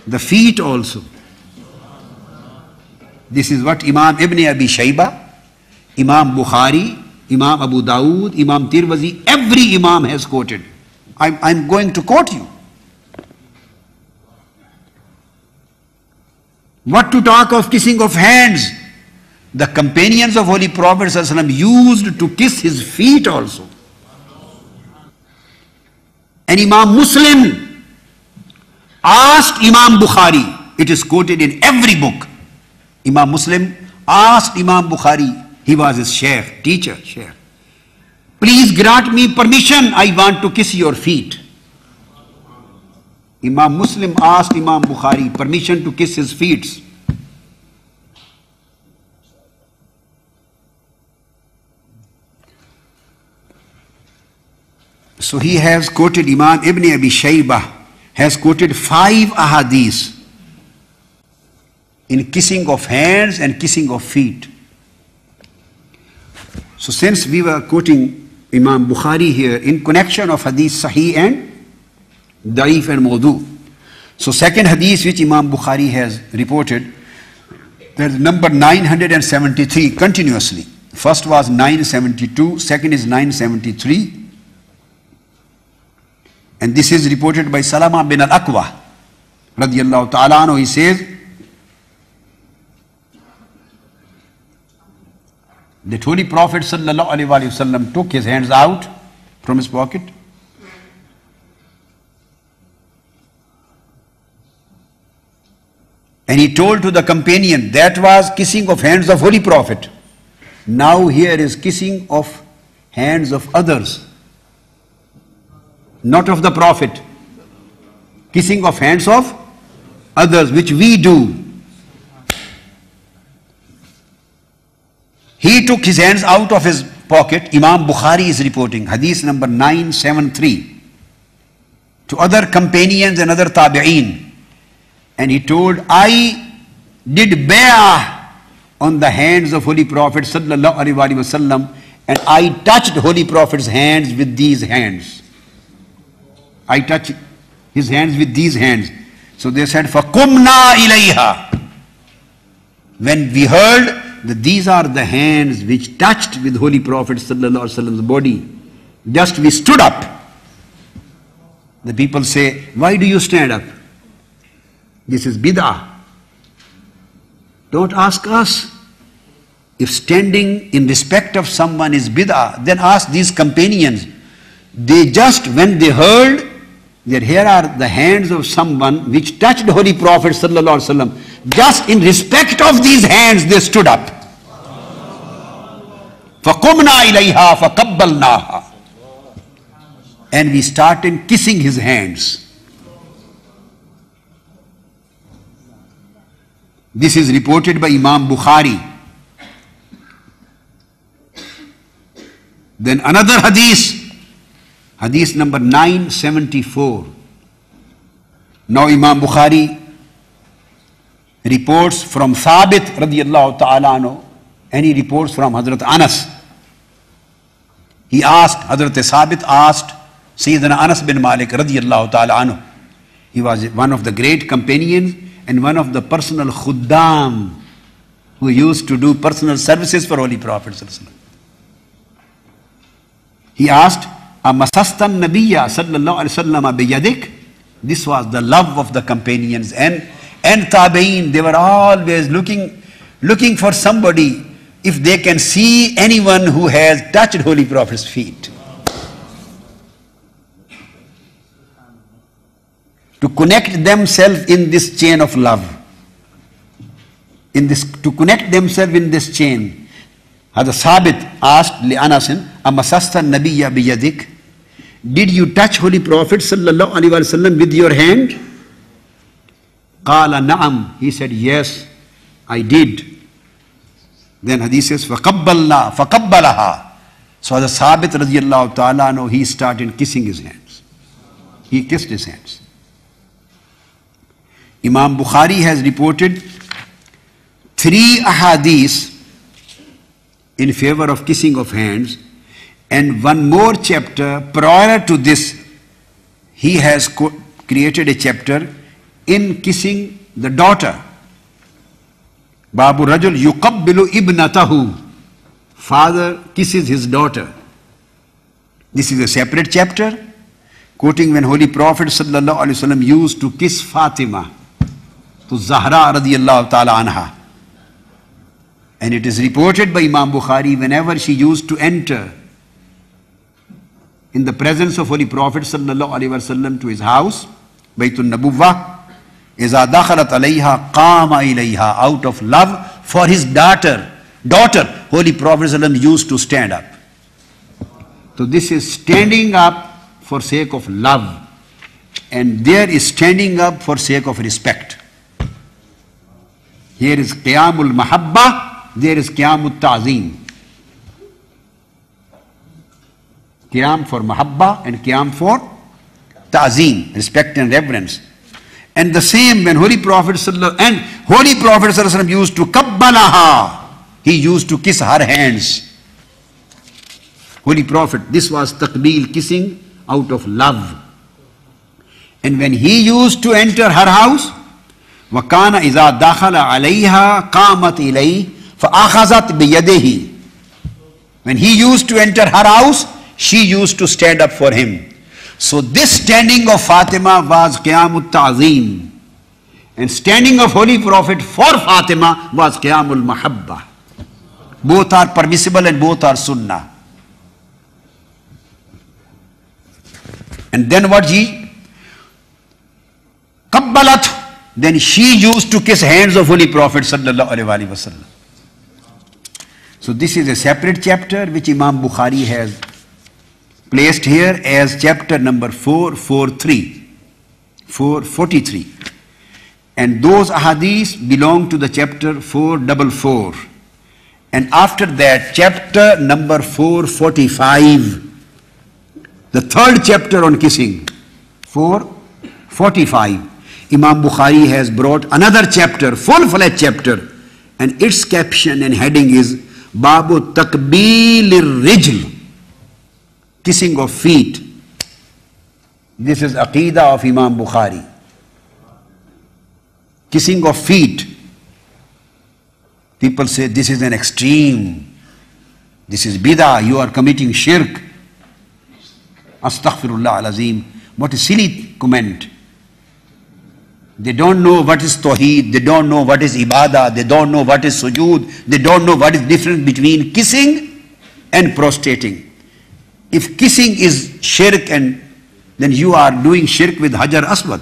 the feet also. This is what Imam Ibn Abi Shayba, Imam Bukhari, Imam Abu Dawood, Imam Tirmidhi, every Imam has quoted. I'm going to quote you. What to talk of kissing of hands? The companions of Holy Prophet ﷺ used to kiss his feet also. And Imam Muslim asked Imam Bukhari, it is quoted in every book. Imam Muslim asked Imam Bukhari, he was his sheikh, teacher, sheikh. Please grant me permission, I want to kiss your feet. Imam Muslim asked Imam Bukhari permission to kiss his feet. So he has quoted, Imam Ibn Abi Shaybah has quoted 5 ahadith in kissing of hands and kissing of feet. So since we were quoting Imam Bukhari here in connection of hadith Sahih and Daif and Mawdu. So second hadith which Imam Bukhari has reported, there is number 973 continuously. First was 972, second is 973. And this is reported by Salama bin al-Aqwa radiyallahu ta'ala anhu. He says that Holy Prophet sallallahu alaihi wasallam took his hands out from his pocket and he told to the companion, that was kissing of hands of Holy Prophet. Now here is kissing of hands of others, not of the Prophet. Kissing of hands of others, which we do. He took his hands out of his pocket. Imam Bukhari is reporting, hadith number 973, to other companions and other tabi'een. And he told, I did bay'ah on the hands of Holy Prophet sallallahu alaihi wasallam, and I touched Holy Prophet's hands with these hands. I touched his hands with these hands. So they said, فَقُمْنَا إِلَيْهَا. When we heard that these are the hands which touched with Holy Prophet sallallahu alaihi wasallam's body, just we stood up. The people say, why do you stand up? This is bid'ah. Don't ask us. If standing in respect of someone is bid'ah, then ask these companions. They just, when they heard that here are the hands of someone which touched Holy Prophet sallallahu alaihi wasallam, just in respect of these hands they stood up. فَقُمْنَا إِلَيْهَا فَقَبَّلْنَاهَا. And we started kissing his hands. This is reported by Imam Bukhari. Then another hadith, hadith number 974. Now Imam Bukhari reports from Thabit radiyallahu ta'ala anhu, and he reports from Hazrat Anas. He asked, Hazrat Thabit asked Sayyidina Anas bin Malik radiyallahu ta'ala anhu. He was one of the great companions and one of the personal khuddam who used to do personal services for Holy Prophet. He asked, Amasastan Nabiyya sallallahu alaihi wasallam biyadik? This was the love of the companions and tabi'een. They were always looking for somebody, if they can see anyone who has touched Holy Prophet's feet, to connect themselves in this chain of love, to connect themselves in this chain. Hazrat Thabit asked li Anasin, Amasasta Nabiyya biyadik? Did you touch Holy Prophet sallallahu alaihi wasallam with your hand? Qala na'am. He said, yes, I did. Then hadith says, فَقَبَّلَهَا. So the Thabit radiyallahu ta'ala anhu, he started kissing his hands. He kissed his hands. Imam Bukhari has reported 3 ahadith in favor of kissing of hands, and one more chapter prior to this. He has created a chapter in kissing the daughter. Babu Rajul yuqabbilu ibnatahu. Father kisses his daughter. This is a separate chapter, quoting when Holy Prophet sallallahu alaihi wasallam used to kiss Fatima, to Zahra radiyallahu ta'ala anha. And it is reported by Imam Bukhari, whenever she used to enter in the presence of Holy Prophet sallallahu alaihi wasallam to his house, Baytun Nabuwwah, iza dakhalat alayha qama ilayha, out of love for his daughter, Holy Prophet sallallahu alaihi wasallam used to stand up. So this is standing up for sake of love, and there is standing up for sake of respect. Here is qiyamul mahabba, there is qiyamul ta'zim. Qiyam for mahabba and qiyam for ta'zim, respect and reverence. And the same when Holy Prophet ﷺ used to kabbalaha, he used to kiss her hands. Holy Prophet, this was taqbil, kissing out of love. And when he used to enter her house, وَكَانَ إِذَا دَخَلَ عَلَيْهَا قَامَتْ إِلَيْهِ فَأَخَذَتْ بِيَدِهِ. When he used to enter her house, she used to stand up for him. So this standing of Fatima was Qiyamut Ta'zim, and standing of Holy Prophet for Fatima was Qiyamul Mahabba. Both are permissible and both are sunnah. And then what he? Kabbalat. Then she used to kiss hands of Holy Prophet sallallahu alaihi wasallam. So this is a separate chapter which Imam Bukhari has placed here as chapter number 443. And those ahadith belong to the chapter 444. And after that, chapter number 445, the third chapter on kissing, 445. Imam Bukhari has brought another chapter, full-fledged chapter, and its caption and heading is Babu Takbilir Rijl, kissing of feet. This is Aqidah of Imam Bukhari. Kissing of feet. People say this is an extreme. This is bid'ah. You are committing shirk. Astaghfirullah al-Azim. What a silly comment. They don't know what is tawheed. They don't know what is ibadah. They don't know what is sujood. They don't know what is difference between kissing and prostrating. If kissing is shirk, and then you are doing shirk with Hajar Aswad.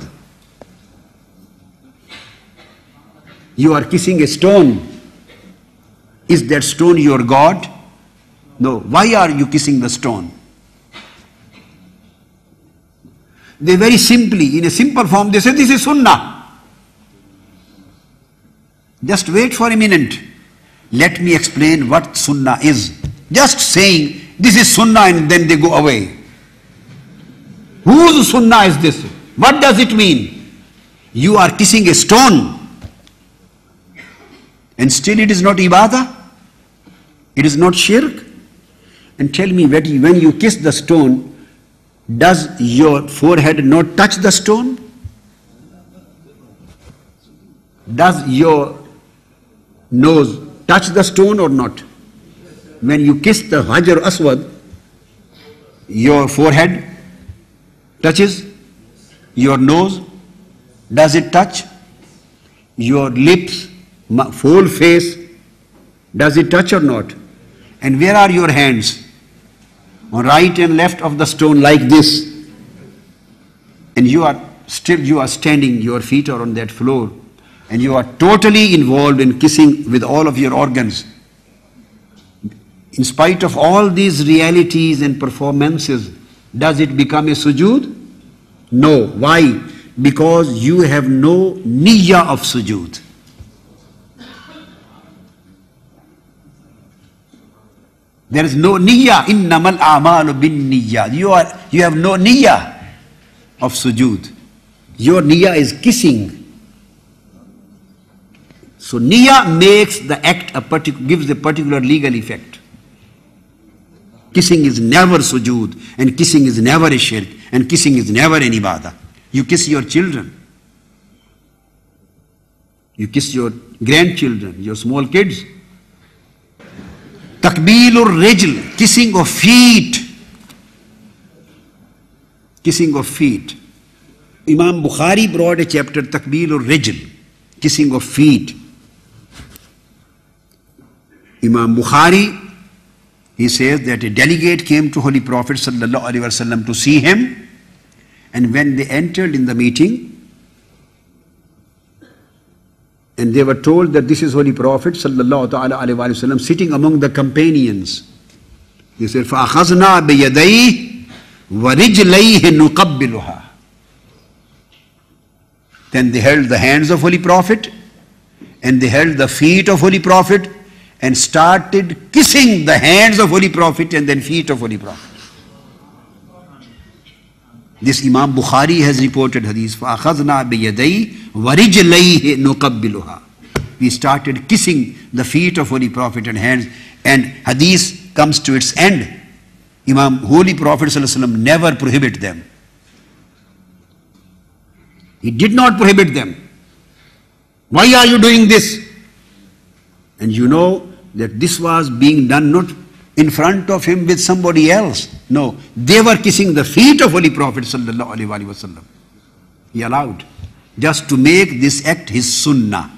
You are kissing a stone. Is that stone your God? No. Why are you kissing the stone? They very simply, in a simple form, they say this is sunnah. Just wait for a minute. Let me explain what sunnah is. Just saying this is sunnah and then they go away. Whose sunnah is this? What does it mean? You are kissing a stone and still it is not ibadah. It is not shirk. And tell me, when you kiss the stone, does your forehead not touch the stone? Does your nose touch the stone or not? When you kiss the Hajar Aswad, your forehead touches, your nose, does it touch? Your lips, whole face, does it touch or not? And where are your hands? On right and left of the stone like this. And you are standing, your feet are on that floor, and you are totally involved in kissing with all of your organs. In spite of all these realities and performances, does it become a sujood? No. Why? Because you have no niyyah of sujood. There is no niyyah. Innamal a'malu bin niyyah. You have no niyyah of sujood. Your niyyah is kissing. So niyyah makes the act gives a particular legal effect. Kissing is never sujood, and kissing is never a shirk, and kissing is never an ibadah. You kiss your children. You kiss your grandchildren, your small kids. Takbilur rijl, kissing of feet. Kissing of feet. Imam Bukhari brought a chapter, Takbilur rijl, kissing of feet. Imam Bukhari, he says that a delegate came to Holy Prophet sallallahu alaihi wasallam to see him, and when they entered in the meeting, and they were told that this is Holy Prophet sallallahu alaihi wasallam sitting among the companions. They said, فَأَخَذْنَا بِيَدَيْهِ وَرِجْلَيْهِ نُقَبِّلُهَا. Then they held the hands of Holy Prophet and they held the feet of Holy Prophet and started kissing the hands of Holy Prophet and then feet of Holy Prophet. This Imam Bukhari has reported hadith. فَأَخَذْنَا بِيَدَيْهِ وَرِجْلَيْهِ نُقَبِّلُهَا. We started kissing the feet of Holy Prophet and hands, and hadith comes to its end. Holy Prophet ﷺ never prohibit them. He did not prohibit them. Why are you doing this? And you know that this was being done not in front of him with somebody else. No, they were kissing the feet of Holy Prophet sallallahu alaihi wasallam. He allowed, just to make this act his sunnah.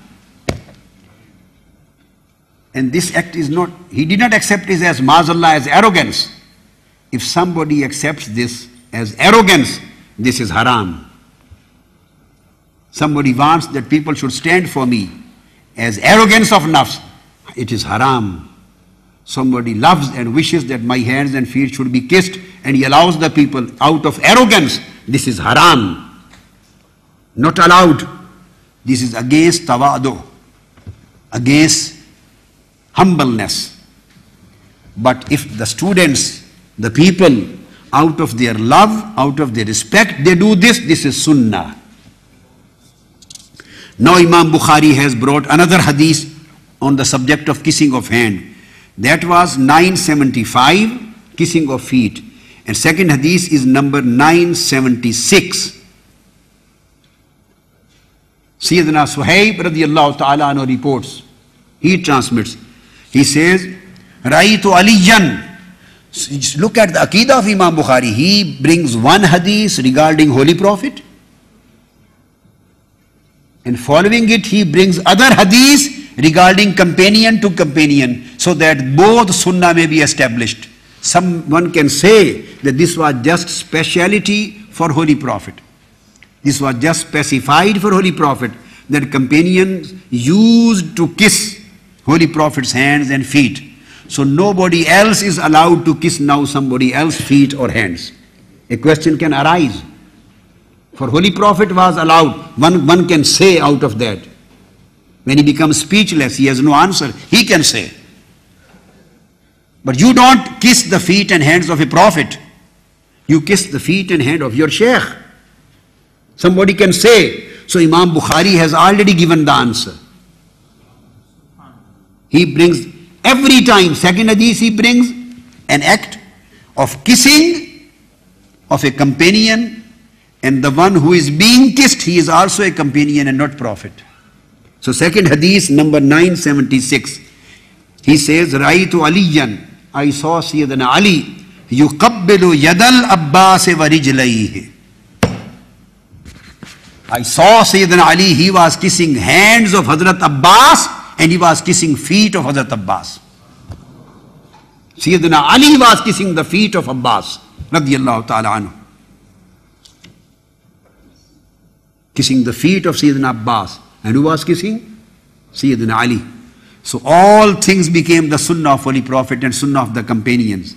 And this act is not, he did not accept this as mazallah, as arrogance. If somebody accepts this as arrogance, this is haram. Somebody wants that people should stand for me as arrogance of nafs, it is haram. Somebody loves and wishes that my hands and feet should be kissed, and he allows the people out of arrogance, this is haram. Not allowed. This is against tawadu, against humbleness. But if the students, the people, out of their love, out of their respect, they do this, this is sunnah. Now Imam Bukhari has brought another hadith on the subject of kissing of hand. That was 975, kissing of feet. And second hadith is number 976. Sayyidina Suhaib radiyallahu ta'ala anhu reports, he transmits, he says, Ra'aytu Aliyan. Look at the Aqidah of Imam Bukhari. He brings one hadith regarding Holy Prophet, and following it he brings other hadith regarding companion to companion, so that both sunnah may be established. Someone can say that this was just speciality for Holy Prophet. This was just specified for Holy Prophet, that companions used to kiss Holy Prophet's hands and feet. So nobody else is allowed to kiss now somebody else's feet or hands. A question can arise. For Holy Prophet was allowed. One can say out of that. When he becomes speechless, he has no answer, he can say. But you don't kiss the feet and hands of a prophet. You kiss the feet and hand of your sheikh. Somebody can say. So Imam Bukhari has already given the answer. He brings every time, second hadith, he brings an act of kissing of a companion, and the one who is being kissed, he is also a companion and not prophet. So second hadith, number 976, he says, Ra'aytu Aliyan, I saw Sayyidina Ali, yuqabbilu yadal Abbas wa rijlayhi. I saw Sayyidina Ali, he was kissing hands of Hazrat Abbas and he was kissing feet of Hazrat Abbas. Sayyidina Ali was kissing the feet of Abbas radiyallahu ta'ala anhu. Kissing the feet of Sayyidina Abbas. And who was kissing? Sayyidina Ali. So all things became the sunnah of Holy Prophet and sunnah of the companions.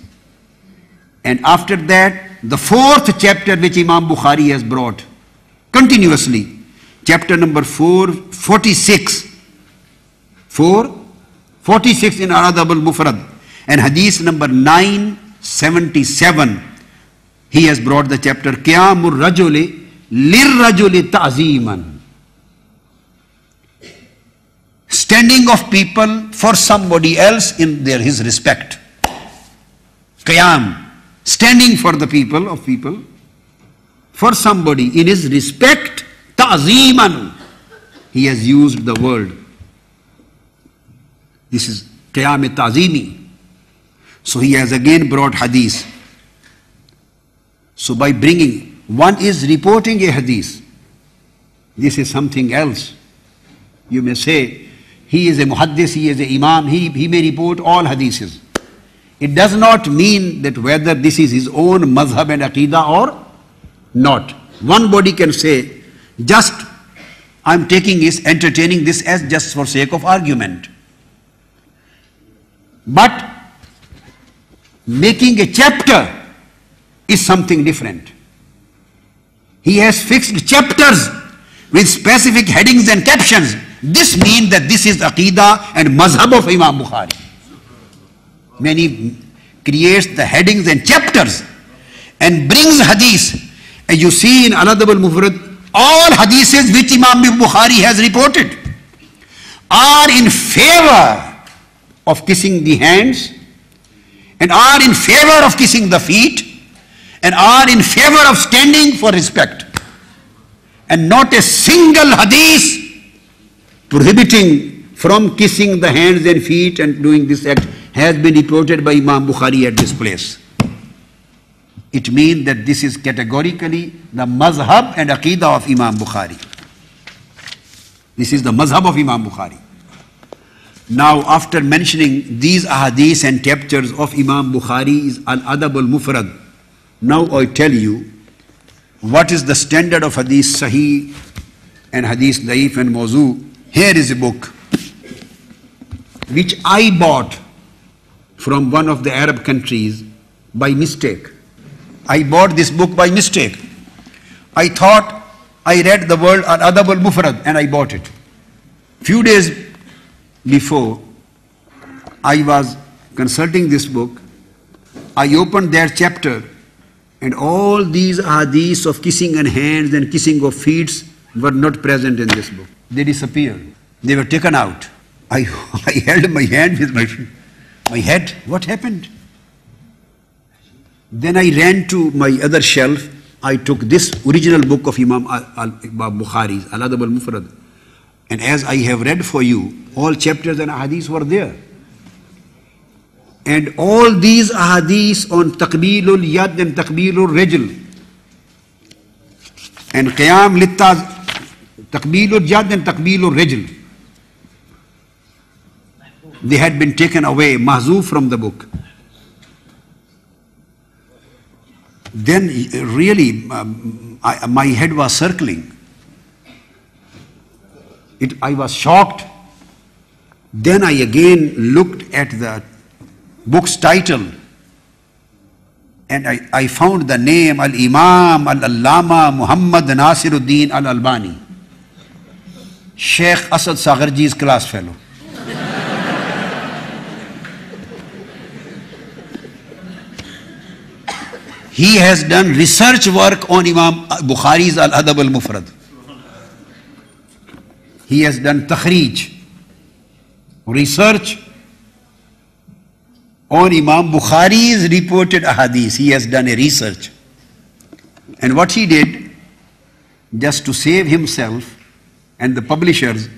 And after that, the fourth chapter which Imam Bukhari has brought continuously, chapter number 446. 446 in Aradab al-Mufrad. And hadith number 977, he has brought the chapter, Qiyamur Rajuli Lirrajuli Ta'ziman. Standing of people for somebody else in his respect. Qiyam, standing for the people of people, for somebody in his respect, ta'ziman. he has used the word. This is qiyam ta'zimi. So he has again brought hadith. So by bringing, one is reporting a hadith. This is something else. You may say, he is a muhaddis, he is a imam, he may report all hadiths. It does not mean that whether this is his own mazhab and aqidah or not. One body can say, just I'm taking this, entertaining this as just for sake of argument. But making a chapter is something different. He has fixed chapters with specific headings and captions. This means that this is aqidah and mazhab of Imam Bukhari. Many creates the headings and chapters and brings hadith. And you see in Al-Adab al-Mufrad, all hadiths which Imam Bukhari has reported are in favor of kissing the hands, and are in favor of kissing the feet, and are in favor of standing for respect. And not a single hadith prohibiting from kissing the hands and feet and doing this act has been reported by Imam Bukhari at this place. It means that this is categorically the mazhab and aqidah of Imam Bukhari. This is the mazhab of Imam Bukhari. Now, after mentioning these ahadith and chapters of Imam Bukhari's Al-Adab al-Mufrad, now I tell you what is the standard of hadith sahih and hadith daif and mawzu. Here is a book which I bought from one of the Arab countries by mistake. I bought this book by mistake. I thought I read the word Al-Adab al-Mufrad and I bought it. Few days before I was consulting this book, I opened their chapter and all these hadiths of kissing and hands and kissing of feet were not present in this book. They disappeared. They were taken out. I held my hand with my head. What happened? Then I ran to my other shelf. I took this original book of Imam Bukhari's Al-Adab al-Mufrad. And as I have read for you, all chapters and ahadith were there. And all these ahadith on Taqbilul Yad and Taqbilul Rajl and Qiyam Littaz, Taqbilul Yad and Taqbilul Rajl, they had been taken away, mahzoof from the book. Then really my head was circling. I was shocked. Then I again looked at the book's title and I found the name Al-Imam Al-Allama Muhammad Nasiruddin Al-Albani, Sheikh Asad Sagharji's class fellow. He has done research work on Imam Bukhari's Al-Adab al-Mufrad. He has done takhrij, research on Imam Bukhari's reported ahadith. He has done a research. And what he did, just to save himself and the publishers,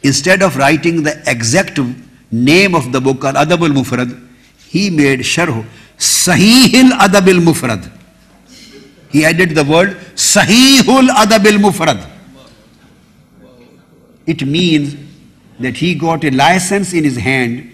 instead of writing the exact name of the book, Al-Adab al-Mufrad, he made sharh, Sahihul Adab al-Mufrad. He added the word Sahihul Adab al-Mufrad. It means that he got a license in his hand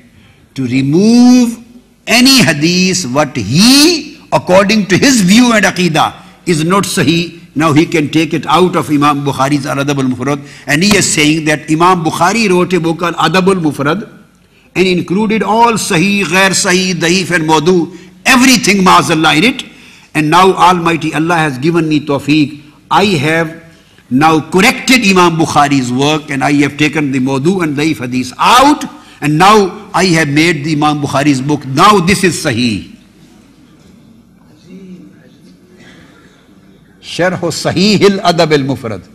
to remove any hadith what he, according to his view and aqidah, is not sahih. Now he can take it out of Imam Bukhari's Al-Adab al-Mufrad, and he is saying that Imam Bukhari wrote a book called Adab al-Mufrad and included all sahih, ghair sahih, daif and mawdu, everything ma'azallah in it. And now Almighty Allah has given me tawfiq. I have now corrected Imam Bukhari's work and I have taken the mawdu and daif hadith out, and now I have made the Imam Bukhari's book. Now this is sahih. Sharh Sahih al-Adab al-Mufrad.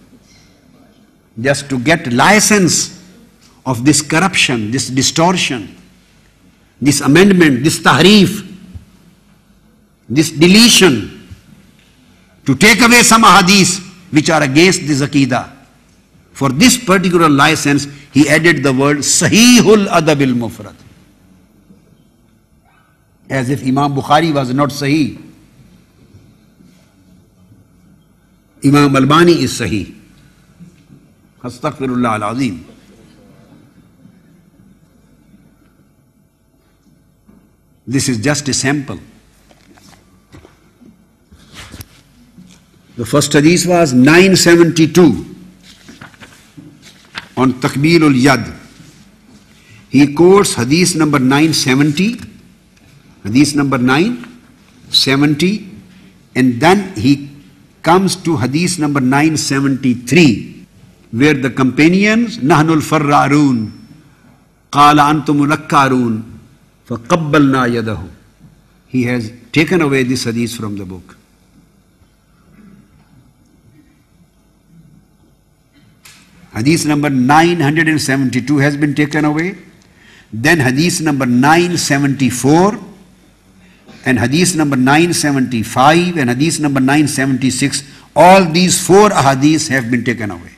Just to get license of this corruption, this distortion, this amendment, this tahrif, this deletion, to take away some hadiths which are against this aqidah. For this particular license, he added the word Sahihul Adabil Mufrad. As if Imam Bukhari was not Sahih. Imam Albani is Sahih. Astaghfirullah al-Azim. This is just a sample. The first hadith was 972 on Takbirul Yad. He quotes hadith number 970, hadith number 970, and then he comes to hadith number 973, where the companions, Nahnul Farrarun, Qala Antumul Akkarun, Faqabbalna Yadahu. He has taken away this hadith from the book. Hadith number 972 has been taken away. Then hadith number 974 and hadith number 975 and hadith number 976. All these 4 hadiths have been taken away.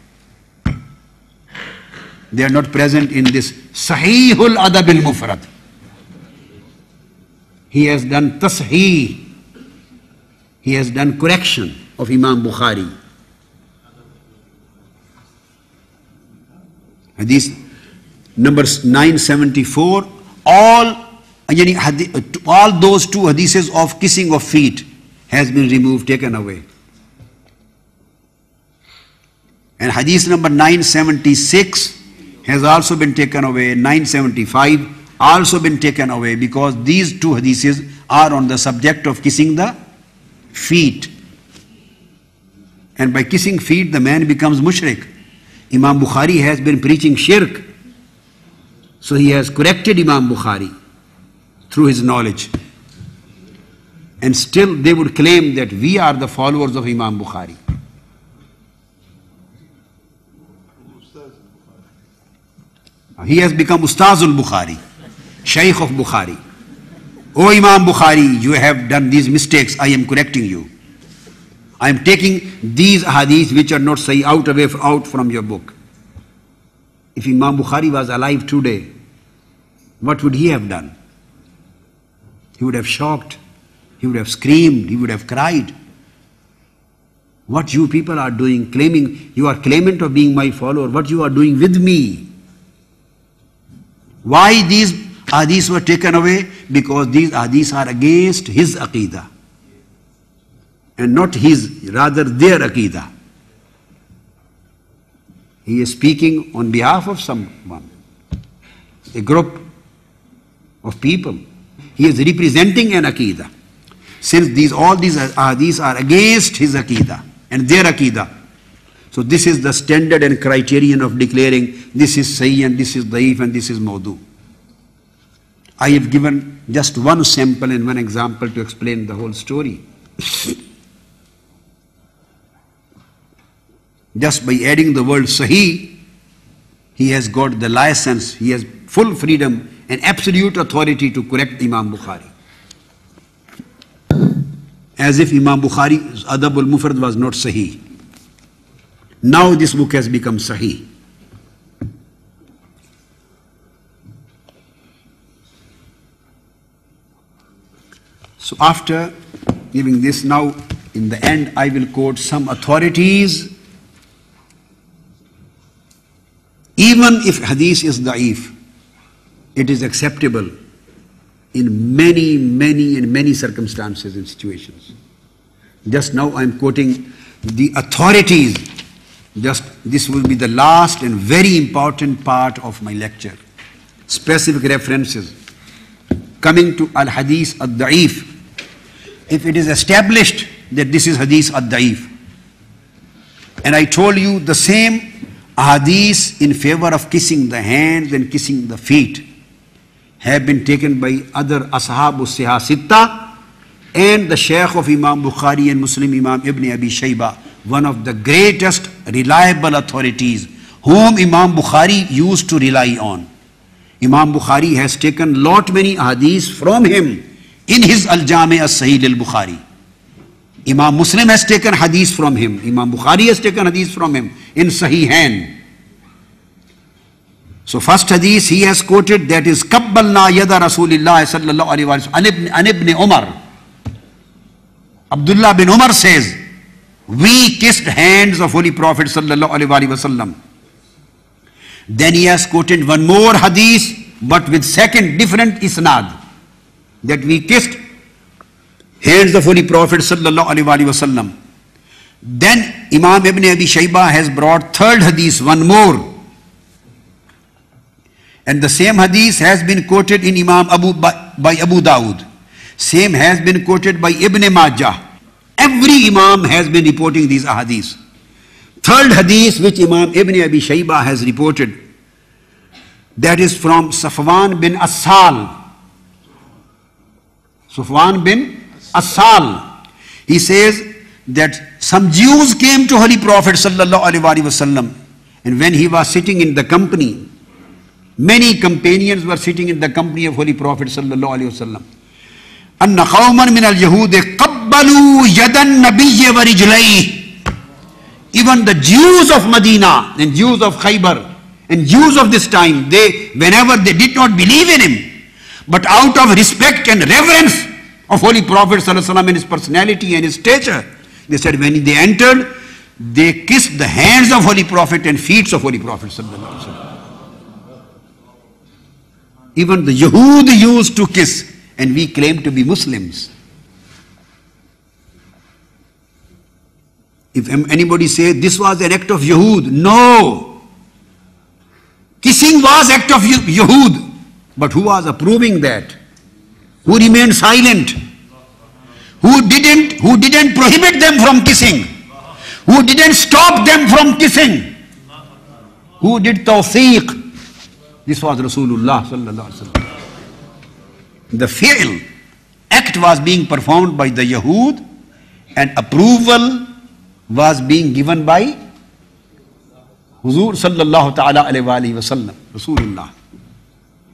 They are not present in this Sahihul Adabil Mufrad. He has done tasheeh. He has done correction of Imam Bukhari. Hadith number 974, all those 2 hadiths of kissing of feet has been removed, taken away. And hadith number 976 has also been taken away, 975 also been taken away, because these 2 hadiths are on the subject of kissing the feet. And by kissing feet, the man becomes mushrik. Imam Bukhari has been preaching shirk. So he has corrected Imam Bukhari through his knowledge. And still they would claim that we are the followers of Imam Bukhari. He has become Ustazul Bukhari, Shaykh of Bukhari. Oh Imam Bukhari, you have done these mistakes, I am correcting you. I am taking these hadiths which are not sahih out from your book. If Imam Bukhari was alive today, what would he have done? He would have shocked, he would have screamed, he would have cried. What you people are doing, claiming, you are claimant of being my follower, what you are doing with me? Why these hadiths were taken away? Because these hadiths are against his aqidah. And not his, rather their aqidah. He is speaking on behalf of someone, a group of people. He is representing an aqidah. Since all these hadiths are against his aqidah and their aqidah, so this is the standard and criterion of declaring this is sahih and this is daif and this is mawdu. I have given just one sample and one example to explain the whole story. Just by adding the word Sahih, he has got the license, he has full freedom and absolute authority to correct Imam Bukhari. As if Imam Bukhari's Adab al-Mufrad was not Sahih. Now this book has become Sahih. So after giving this, now in the end I will quote some authorities. Even if hadith is da'if, it is acceptable in many circumstances and situations. Just now I am quoting the authorities. This will be the last and very important part of my lecture. Specific references. Coming to al-hadith ad-da'if. If it is established that this is hadith ad-da'if, and I told you the same hadith in favor of kissing the hands and kissing the feet have been taken by other ashabu siha sitta and the Shaykh of Imam Bukhari and Muslim Imam Ibn Abi Shayba, one of the greatest reliable authorities whom Imam Bukhari used to rely on. Imam Bukhari has taken lot many hadiths from him in his Al-Jami' as-Sahih al-Bukhari. Imam Muslim has taken hadith from him. Imam Bukhari has taken hadith from him in Sahihain. So first hadith he has quoted, that is Qabbalna yada Rasulillah sallallahu alayhi wa sallam an ibn Umar. Abdullah bin Umar says, we kissed hands of Holy Prophet sallallahu alayhi wa sallam. Then he has quoted one more hadith, but with second different isnad, that we kissed hands of Holy Prophet sallallahu alayhi wa sallam. Then Imam Ibn Abi Shaybah has brought third hadith, one more. And the same hadith has been quoted in by Abu Dawud. Same has been quoted by Ibn Majah. Every Imam has been reporting these ahadith. Third hadith which Imam Ibn Abi Shaybah has reported, that is from Safwan bin Asal. Safwan bin Asal. He says that some Jews came to Holy Prophet sallallahu alaihi wasallam, and when he was sitting in the company, many companions were sitting in the company of Holy Prophet sallallahu alaihi wasallam. Anna qawman min al-Yahud qabbalu yadan nabiyyi wa rijlayhi. Even the Jews of Medina and Jews of Khaybar and Jews of this time, whenever they did not believe in him, but out of respect and reverence of Holy Prophet sallallahu alaihi wasallam and his personality and his stature, they said when they entered, they kissed the hands of Holy Prophet and feet of Holy Prophet sallallahu alaihi wasallam. Even the Yahud used to kiss, and we claim to be Muslims. If anybody say this was an act of Yahud, no. Kissing was act of Yahud, but who was approving that? Who remained silent? Who didn't prohibit them from kissing? Who didn't stop them from kissing? Who did tawfiq? This was Rasulullah sallallahu alaihi wasallam. The fi'l, act was being performed by the Yahud, and approval was being given by Huzur sallallahu ta'ala alayhi wa sallam, Rasulullah.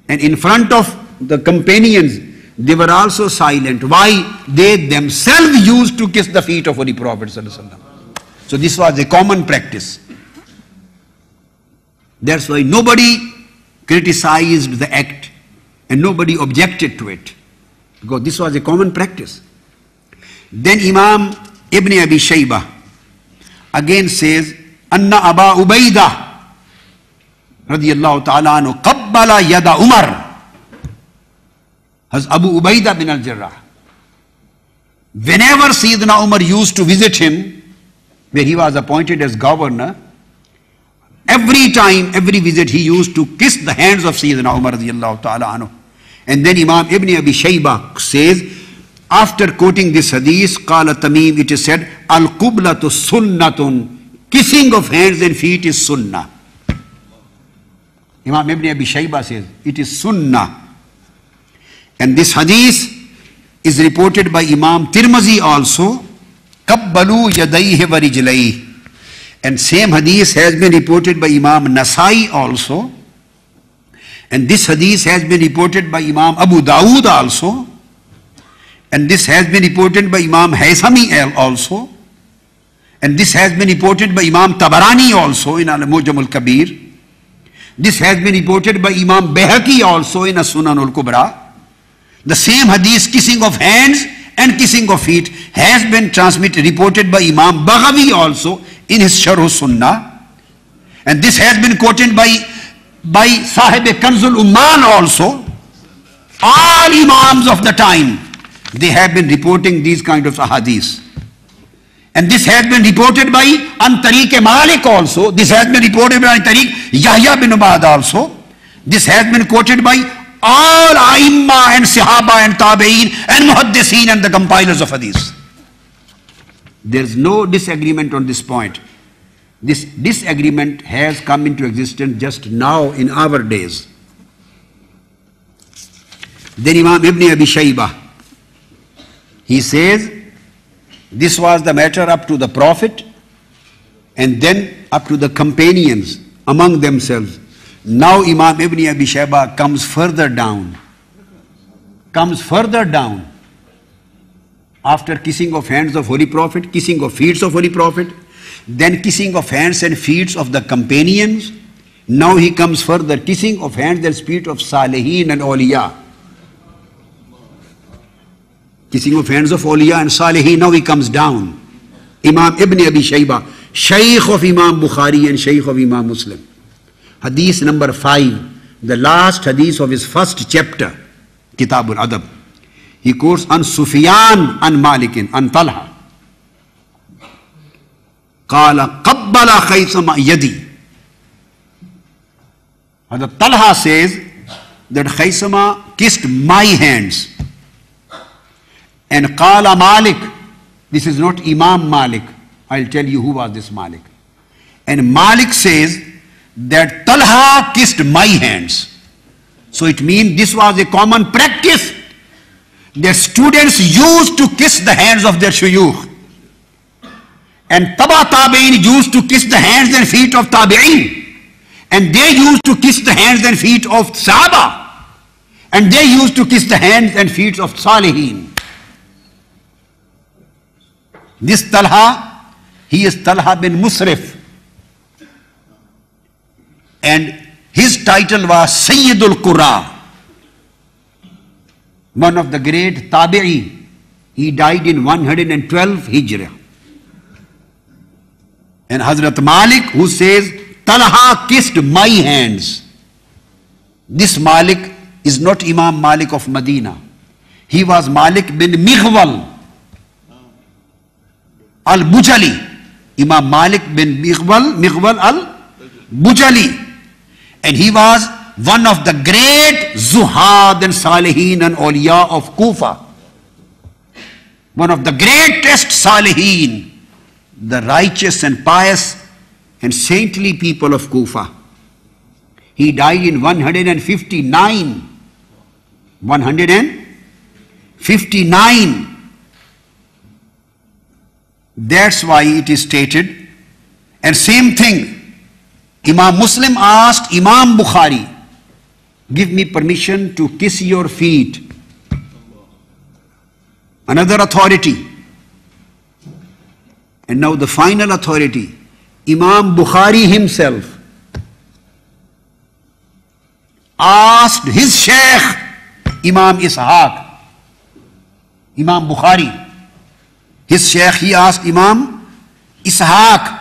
And in front of the companions, they were also silent. Why? They themselves used to kiss the feet of Holy Prophet sallallahu alaihi wasallam. So this was a common practice. That's why nobody criticized the act and nobody objected to it, because this was a common practice. Then Imam Ibn Abi Shaybah again says, Anna Aba Ubaidah radiyallahu ta'ala anhu qabbala yada Umar. Has Abu Ubaidah bin al-Jarrah, whenever Sayyidina Umar used to visit him, where he was appointed as governor, every time, every visit, he used to kiss the hands of Sayyidina Umar radiyallahu ta'ala anhu. And then Imam Ibn Abi Shaybah says, after quoting this hadith, Qala Tamim, it is said, Al-Qublatu Sunnatun, kissing of hands and feet is sunnah. Imam Ibn Abi Shaybah says, it is sunnah. And this hadith is reported by Imam Tirmizi also, Qabbalu yadayhi wa rijlayhi. And same hadith has been reported by Imam Nasai also. And this hadith has been reported by Imam Abu Dawud also. And this has been reported by Imam Haythami also. And this has been reported by Imam Tabarani also in Al-Mujam al-Kabir. This has been reported by Imam Bayhaqi also in As-Sunan al-Kubra. The same hadith, kissing of hands and kissing of feet, has been reported by Imam Baghawi also in his Sharh Sunnah. And this has been quoted by Sahib Kanzul Ummal also. All Imams of the time, they have been reporting these kind of ahadith. And this has been reported by Tariq Malik also. This has been reported by Tariq Yahya bin Ubad also. This has been quoted by all Aimma and Sahaba and Tabi'een and Muhaddiseen and the compilers of hadith. There is no disagreement on this point. This disagreement has come into existence just now in our days. Then Imam Ibn Abi Shaybah, he says, this was the matter up to the Prophet and then up to the companions among themselves. Now Imam Ibn Abi Shaybah comes further down. After kissing of hands of Holy Prophet, kissing of feet of Holy Prophet, then kissing of hands and feet of the companions, Now he comes further, kissing of hands and feet of Salihin and Awliya. Kissing of hands of Awliya and Salihin, now he comes down. Imam Ibn Abi Shayba, Shaykh of Imam Bukhari and Shaykh of Imam Muslim. Hadith number 5, the last hadith of his first chapter, Kitab al-Adab. He quotes an Sufyan an Malikin an Talha. Qala qabbala Khaysama yadi. The Talha says that Khaysama kissed my hands. And Qala Malik, this is not Imam Malik. I'll tell you who was this Malik. And Malik says that Talha kissed my hands. So it means this was a common practice. Their students used to kiss the hands of their shuyukh. And Taba Tabi'in used to kiss the hands and feet of Tabi'in. And they used to kiss the hands and feet of Sahaba. And they used to kiss the hands and feet of Salihin. This Talha, he is Talha bin Musrif. And his title was Sayyidul Qura. One of the great Tabi'i. He died in 112 Hijrah. And Hazrat Malik, who says, Talha kissed my hands. This Malik is not Imam Malik of Medina. He was Malik bin Mighwal al-Bujali. Imam Malik bin Mighwal al-Bujali. And he was one of the great Zuhad and Salihin and Awliya of Kufa. One of the greatest Salihin, the righteous and pious and saintly people of Kufa. He died in 159. 159. That's why it is stated. And same thing, Imam Muslim asked Imam Bukhari, give me permission to kiss your feet. Another authority. And now the final authority, Imam Bukhari himself asked his Shaykh, Imam Ishaq, Imam Bukhari, his Shaykh, he asked Imam Ishaq,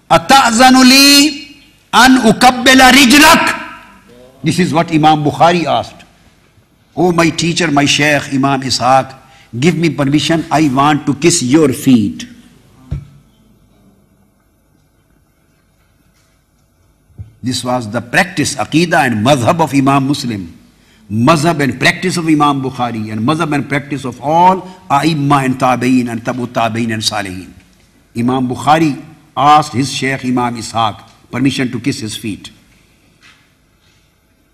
Ata'zanu li an ukabbila rijlak. This is what Imam Bukhari asked. Oh, my teacher, my Shaykh, Imam Ishaq, give me permission, I want to kiss your feet. This was the practice, Aqidah and Madhab of Imam Muslim. Madhab and practice of Imam Bukhari, and Madhab and practice of all A'imma and Tabi'in and Tabu Tabi'in and Salihin. Imam Bukhari asked his Shaykh Imam Ishaq permission to kiss his feet.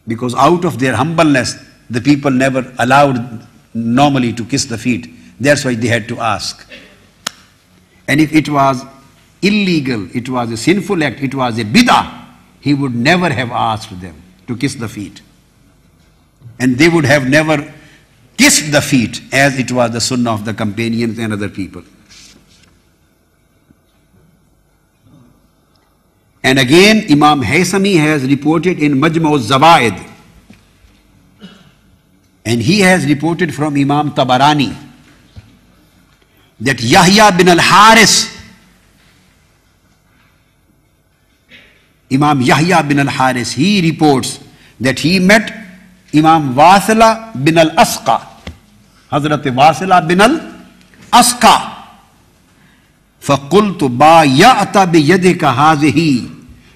Because out of their humbleness, the people never allowed normally to kiss the feet. That's why they had to ask. And if it was illegal, it was a sinful act, it was a bid'ah, he would never have asked them to kiss the feet. And they would have never kissed the feet as it was the sunnah of the companions and other people. And again, Imam Haythami has reported in Majma' al-Zawaid, and he has reported from Imam Tabarani that Yahya bin al-Haris, Imam Yahya bin al-Haris, he reports that he met Imam Wasila bin al-Asqa, Hazrat Wasila bin al-Asqa. فَقُلْتُ بَايَعْتَ بِيَدِكَ هَذِهِ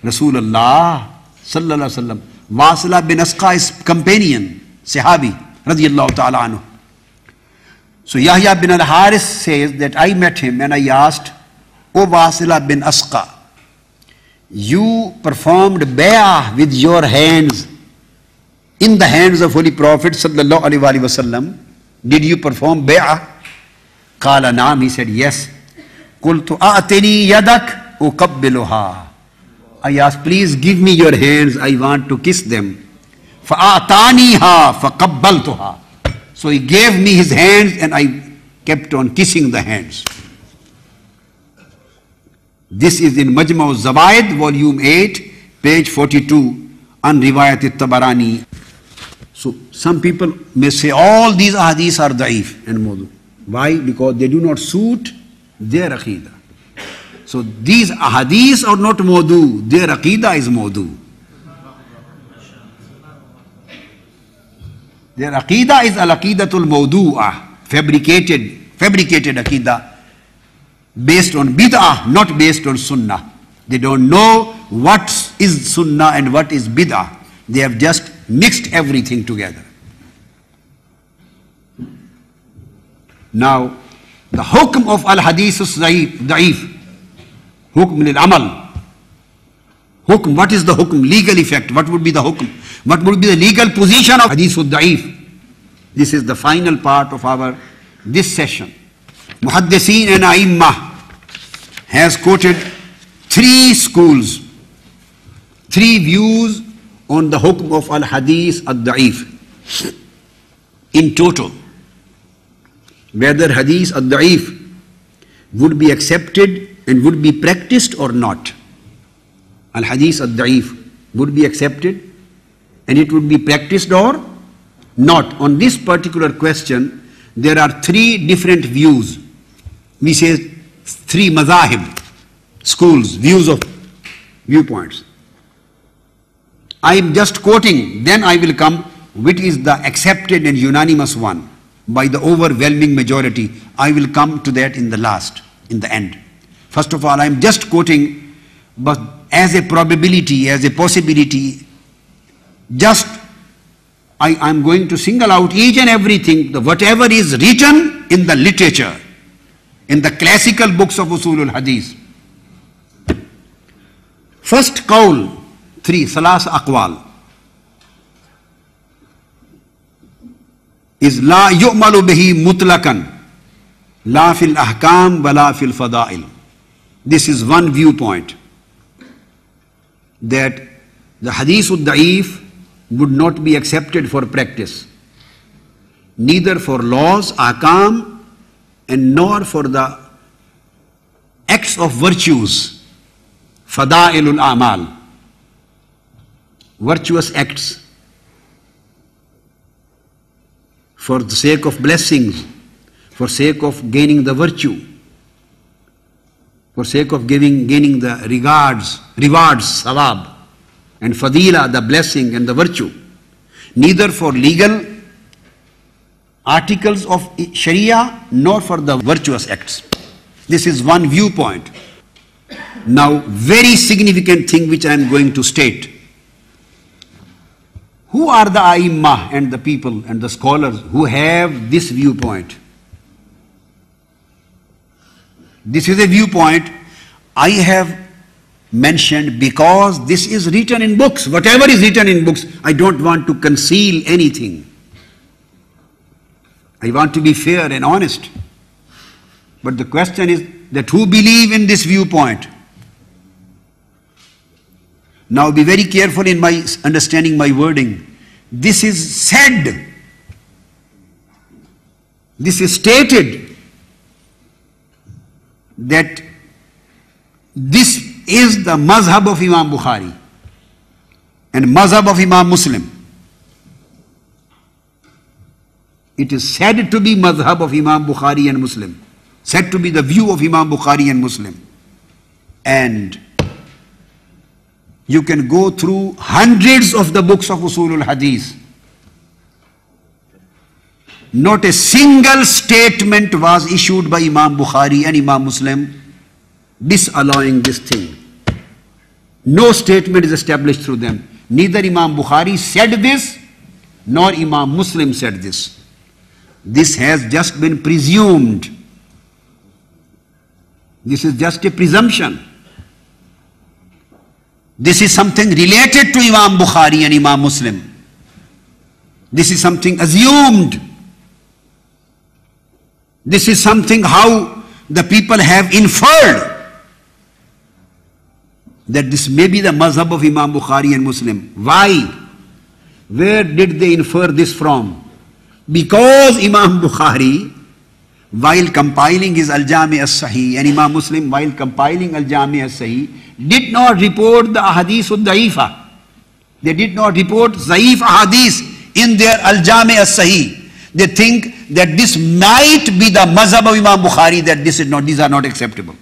Rasulullah sallallahu alaihi wasallam. Wasila bin Asqa is companion, Sahabi, radiyallahu ta'ala anhu. So Yahya bin al-Haris says that I met him and I asked, O Wasila bin Asqa, you performed bay'ah with your hands in the hands of Holy Prophet sallallahu alaihi wasallam. Did you perform bay'ah? Qala naam, he said yes. Qultu a'tini yadak uqabbiluha. I asked, please give me your hands, I want to kiss them. Fa'ataniha faqabbaltuha. So he gave me his hands and I kept on kissing the hands. This is in Majma' al-Zawaid, volume 8, page 42, on Riwayat al-Tabarani. So some people may say all these ahadith are daif and mawdu. Why? Because they do not suit their aqidah. So these ahadith are not mawdu, their aqidah is mawdu. Their aqidah is al-aqidatul mawdu'ah, fabricated aqidah, based on bid'ah, not based on sunnah. They don't know what is sunnah and what is bid'ah. They have just mixed everything together. Now, the hukm of al-hadith daif, hukm lil-amal. Hukm, what is the hukm? Legal effect. What would be the hukm? What would be the legal position of hadith daif? This is the final part of this session. Muhaddiseen and A'immah has quoted 3 schools, 3 views on the hukm of al-hadith al-da'if in total. Whether hadith al-da'if would be accepted and would be practiced or not. Al-hadith al-da'if would be accepted and it would be practiced or not. On this particular question, there are 3 different views. We say 3 mazahib, schools, viewpoints. I am just quoting, then I will come which is the accepted and unanimous one by the overwhelming majority. I will come to that in the end. First of all, I am just quoting, but as a probability, as a possibility, just I am going to single out each and everything, whatever is written in the literature, in the classical books of Usulul Hadith. First qawl, 3, salas aqwal, is la yu'malu bihi mutlaqan, la fil ahkam wa la fil fada'il. This is one viewpoint, that the hadith ad-da'if would not be accepted for practice, neither for laws, ahkam, and nor for the acts of virtues, fada'ilul amal, virtuous acts, for the sake of blessings, for sake of gaining the virtue, for sake of gaining the rewards, sawab, and fadila, the blessing and the virtue, neither for legal articles of Sharia nor for the virtuous acts. This is one viewpoint. Now, very significant thing which I am going to state. Who are the A'immah and the people and the scholars who have this viewpoint? This is a viewpoint I have mentioned because this is written in books. Whatever is written in books, I don't want to conceal anything. I want to be fair and honest. But the question is that who believe in this viewpoint? Now be very careful in my understanding my wording. This is said. This is stated that this is the mazhab of Imam Bukhari and mazhab of Imam Muslim. It is said to be mazhab of Imam Bukhari and Muslim, said to be the view of Imam Bukhari and Muslim. And you can go through hundreds of the books of Usulul Hadith. Not a single statement was issued by Imam Bukhari and Imam Muslim disallowing this thing. No statement is established through them. Neither Imam Bukhari said this, nor Imam Muslim said this. This has just been presumed. This is just a presumption. This is something related to Imam Bukhari and Imam Muslim. This is something assumed. This is something how the people have inferred that this may be the mazhab of Imam Bukhari and Muslim. Why? Where did they infer this from? Because Imam Bukhari, while compiling his Al-Jami' as-Sahih, and Imam Muslim, while compiling Al-Jami' as-Sahih, did not report the ahadith al-da'ifa. They did not report zaif ahadith in their al-jami as-sahih. They think that this might be the mazhab of Imam Bukhari, that these are not acceptable.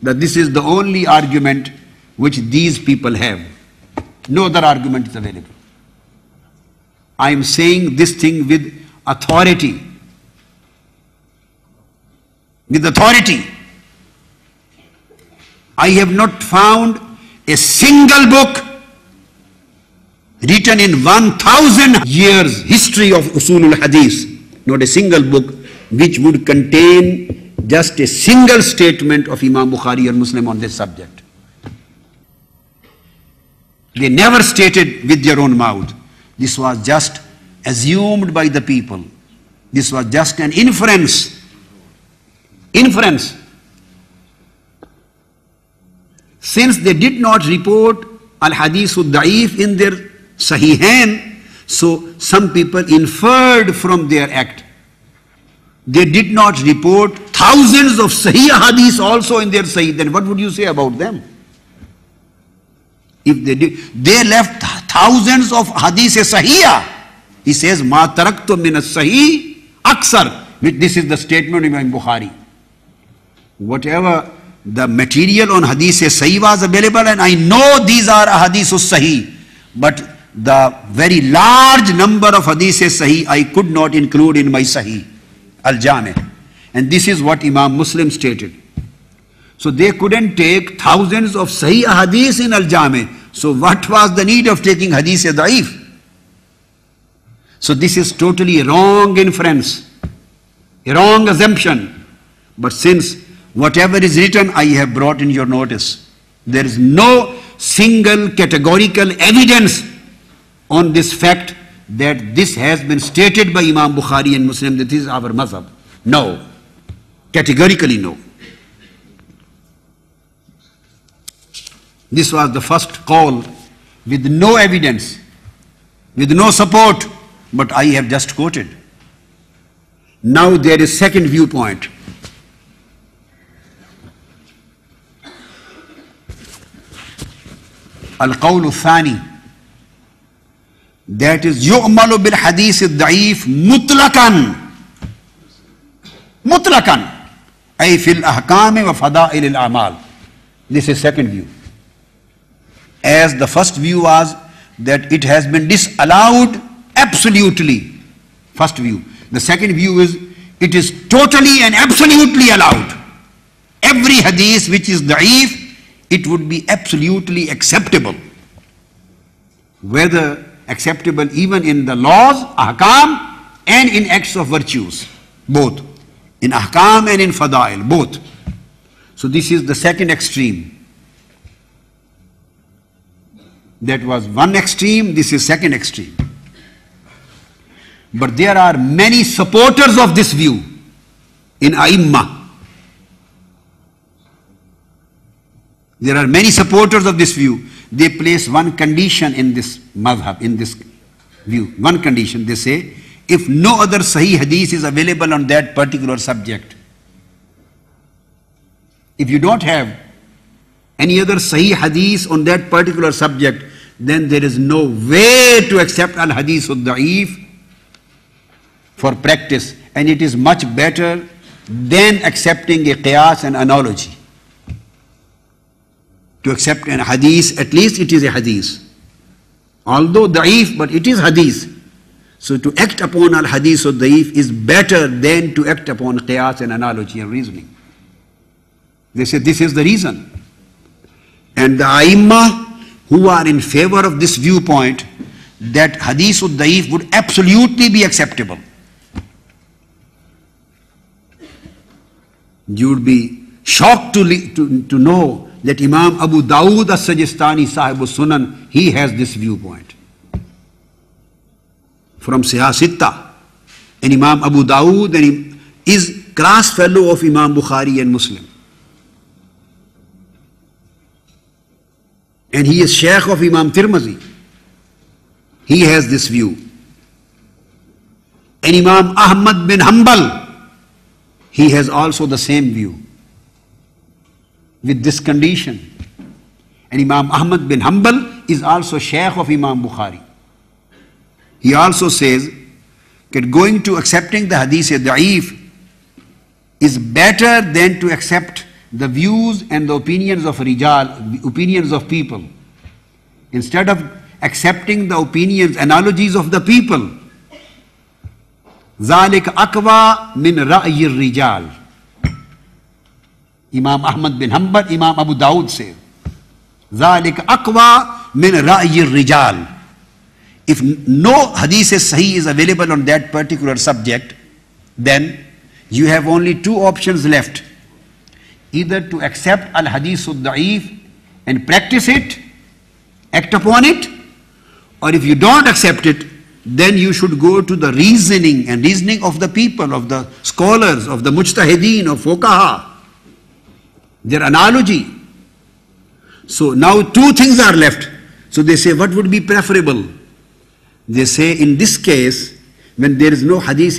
That this is the only argument which these people have. No other argument is available. I am saying this thing with authority. With authority. I have not found a single book written in 1000 years history of Usulul Hadith, not a single book which would contain just a single statement of Imam Bukhari or Muslim on this subject. They never stated with their own mouth. This was just assumed by the people. This was just an inference. Inference. Since they did not report al-hadith al-da'if in their Sahihain, so some people inferred from their act. They did not report thousands of Sahih hadiths also in their Sahih. Then what would you say about them? If they did, they left thousands of hadiths Sahih. He says, "Ma taraktu min as-Sahih aksar." This is the statement of Imam Bukhari. Whatever the material on hadith Sahih was available, and I know these are hadiths Sahih, but the very large number of hadiths Sahih I could not include in my Sahih al-Jami. And this is what Imam Muslim stated. So they couldn't take thousands of Sahih hadiths in al-Jami. So what was the need of taking hadith da'if? So this is totally wrong inference, a wrong assumption. But since whatever is written I have brought in your notice, there is no single categorical evidence on this fact that this has been stated by Imam Bukhari and Muslim that this is our mazhab. No. Categorically no. This was the first call with no evidence, with no support, but I have just quoted. Now there is second viewpoint. Al-Qawl al-Thani. That is yu'malu bil hadith al-da'if mutlakan. Mutlakan. Ay fil ahkam wa fada'il al-a'mal. This is second view. As the first view was that it has been disallowed absolutely. First view. The second view is it is totally and absolutely allowed. Every hadith which is da'if, it would be absolutely acceptable. Whether acceptable even in the laws, ahkam, and in acts of virtues, both. In ahkam and in fadail, both. So this is the second extreme. That was one extreme, this is second extreme. But there are many supporters of this view in A'immah. There are many supporters of this view. They place one condition in this madhab, in this view. One condition, they say, if no other Sahih hadith is available on that particular subject, if you don't have any other Sahih hadith on that particular subject, then there is no way to accept al-hadith al-da'if for practice. And it is much better than accepting a qiyas and analogy. To accept an hadith, at least it is a hadith. Although da'if, but it is hadith. So to act upon al-hadith or da'if is better than to act upon qiyas and analogy and reasoning. They say this is the reason. And the A'immah who are in favor of this viewpoint that hadith al-da'if would absolutely be acceptable. You would be shocked to know that Imam Abu Dawud as-Sajistani Sahib al-Sunan, he has this viewpoint. From Siyasitta. And Imam Abu Dawud is class fellow of Imam Bukhari and Muslim. And he is Shaykh of Imam Tirmizi. He has this view. And Imam Ahmad bin Hanbal, he has also the same view. With this condition, And Imam Ahmad bin Hanbal is also Shaykh of Imam Bukhari. He also says that going to accepting the hadith daif is better than to accept the views and the opinions of rijal, the opinions of people. Instead of accepting the opinions, analogies of the people, ذَلِكَ أَقْوَى مِنْ رَأْيِ الرِّجَالِ. Imam Ahmad bin Hanbal, Imam Abu Dawud says, ذَلِكَ أَقْوَى مِنْ رَأْيِ الرِّجَالِ. If no hadith sahih is available on that particular subject, then you have only two options left. Either to accept al-hadith al-da'if and practice it, act upon it, or if you don't accept it, then you should go to the reasoning of the people, of the scholars, of the mujtahideen, of fuqaha, their analogy. So now two things are left. So they say, what would be preferable? They say, in this case, when there is no hadith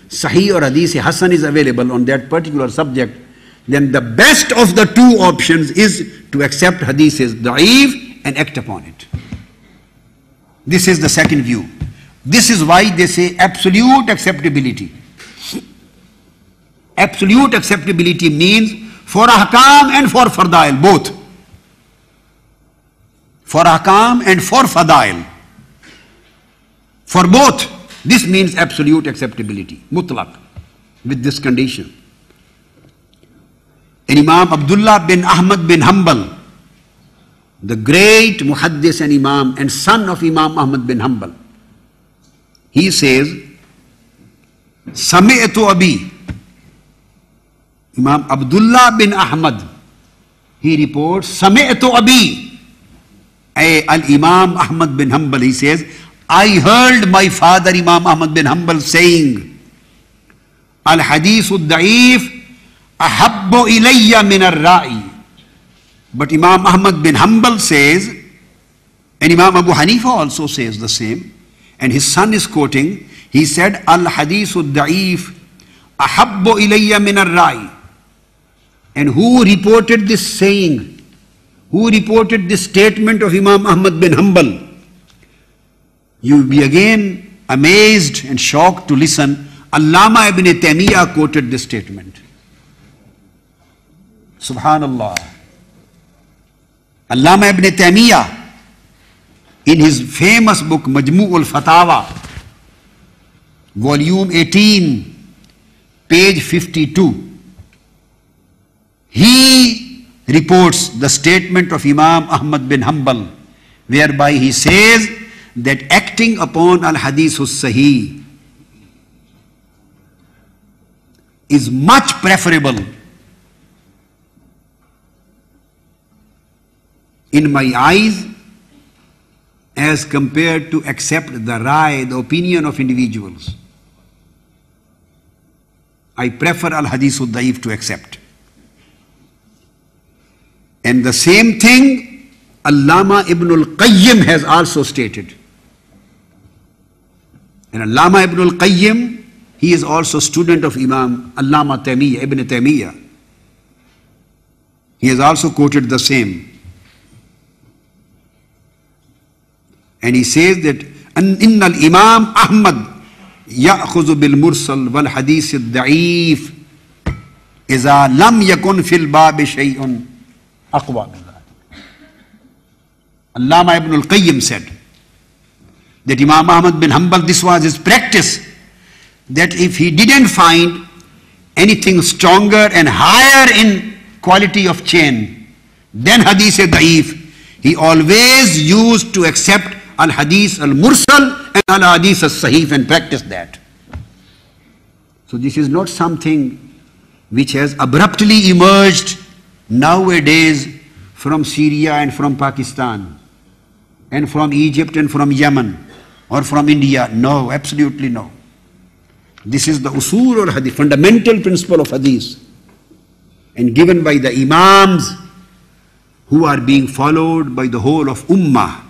sahih or hadith hasan is available on that particular subject, then the best of the two options is to accept hadith da'if and act upon it. This is the second view. This is why they say absolute acceptability. Absolute acceptability means for ahkam and for fadail, both. For ahkam and for fadail. For both, this means absolute acceptability, mutlaq, with this condition. And Imam Abdullah bin Ahmad bin Hanbal, the great muhaddis and imam and son of Imam Ahmad bin Hanbal, he says, Sami'tu Abi. Imam Abdullah bin Ahmad, he reports, Sami'tu Abi. Al-Imam Ahmad bin Hanbal, he says, I heard my father Imam Ahmad bin Hanbal saying, Al-Hadith al-Da'if ahabbu ilayya min ar-ra'i. But Imam Ahmad bin Hanbal says, and Imam Abu Hanifa also says the same, and his son is quoting, he said, Al-Hadith al-Da'if ahabbu ilayya min ar-ra'i. And who reported this saying? Who reported this statement of Imam Ahmad bin Hanbal? You will be again amazed and shocked to listen. Allama ibn Taymiyyah quoted this statement. Subhanallah. Allama ibn Taymiyyah, in his famous book Majmu' al-Fatawa, volume 18, page 52, he reports the statement of Imam Ahmad bin Hanbal, whereby he says that acting upon al-hadith sahih is much preferable in my eyes as compared to accept the rai, the opinion of individuals. I prefer al-hadith al-da'if to accept. And the same thing Allama ibn al-Qayyim has also stated. And Allama ibn al-Qayyim, he is also student of Imam Allama Taymiyyah, ibn Taymiyyah. He has also quoted the same. And he says that Inna al-Imam Ahmad ya'khuzu bil mursal wal hadith al-da'if iza lam yakun fil babi shay'un aqwa min dhalik. Allama ibn al-Qayyim said that Imam Ahmad bin Hanbal, this was his practice, that if he didn't find anything stronger and higher in quality of chain than hadith da'if, he always used to accept al-hadith al-mursal and al-hadith al-sahih and practice that. So this is not something which has abruptly emerged nowadays from Syria and from Pakistan and from Egypt and from Yemen or from India. No, absolutely no. This is the usul or hadith, fundamental principle of hadith, and given by the imams who are being followed by the whole of ummah.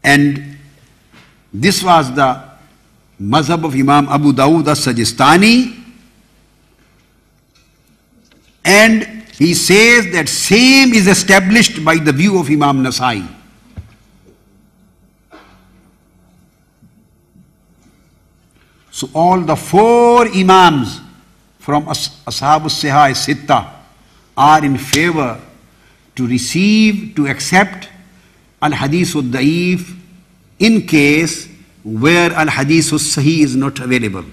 And this was the mazhab of Imam Abu Dawud as-Sajistani, And he says that same is established by the view of Imam Nasai. So all the four Imams from Ashab al-Sihah Sitta are in favor to receive, to accept al-Hadith al-Daif in case where al-Hadith al-Sahih is not available.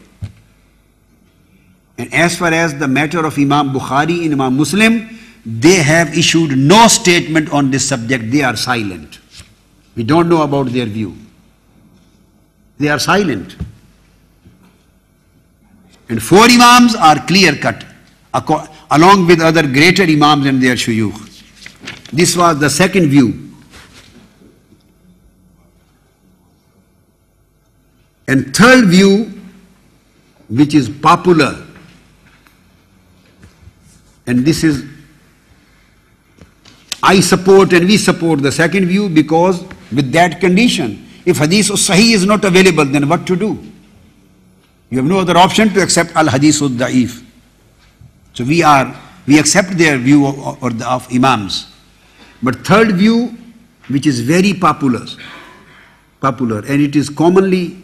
And as far as the matter of Imam Bukhari and Imam Muslim, they have issued no statement on this subject. They are silent. We don't know about their view. They are silent. And four Imams are clear-cut, along with other greater Imams and their shuyukh. This was the second view. And third view, which is popular, and this is, I support and we support the second view, because with that condition, if Hadith al-Sahih is not available, then what to do? You have no other option to accept al-Hadith al-Daif. So we accept their view of Imams. But third view, which is very popular, and it is commonly,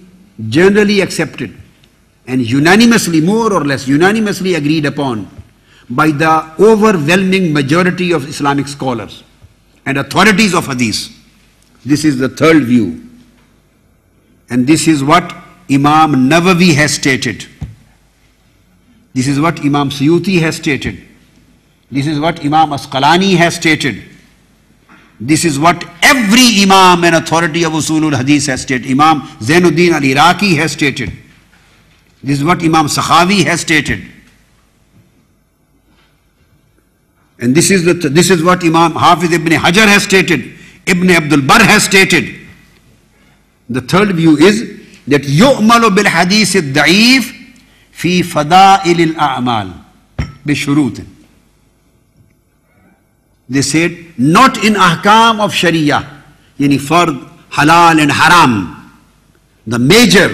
generally accepted, and unanimously, more or less unanimously agreed upon by the overwhelming majority of Islamic scholars and authorities of Hadith. This is the third view. And this is what Imam Nawawi has stated. This is what Imam Suyuti has stated. This is what Imam Asqalani has stated. This is what every Imam and authority of Usulul Hadith has stated. Imam Zainuddin al-Iraqi has stated. This is what Imam Sakhawi has stated. And this is what Imam Hafiz ibn Hajar has stated. Ibn Abdul Barr has stated. The third view is that yu'malu bil hadith al-da'if fi fada'il al-a'mal bi shurut. They said not in ahkam of sharia, yani fard, halal and haram. The major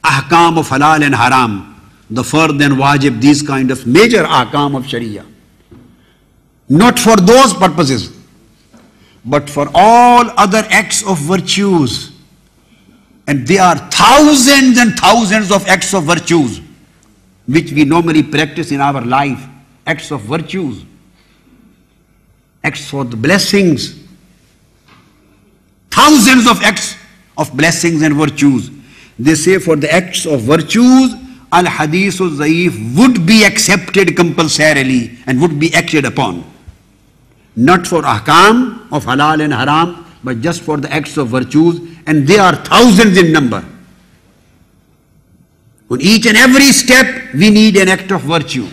ahkam of halal and haram, the fard and wajib, these kind of major ahkam of sharia. Not for those purposes, but for all other acts of virtues. And there are thousands and thousands of acts of virtues which we normally practice in our life. Acts of virtues, acts for the blessings, thousands of acts of blessings and virtues. They say for the acts of virtues, al-Hadith al-Daif would be accepted compulsorily and would be acted upon. Not for ahkam of halal and haram, but just for the acts of virtues, and they are thousands in number. On each and every step, we need an act of virtue.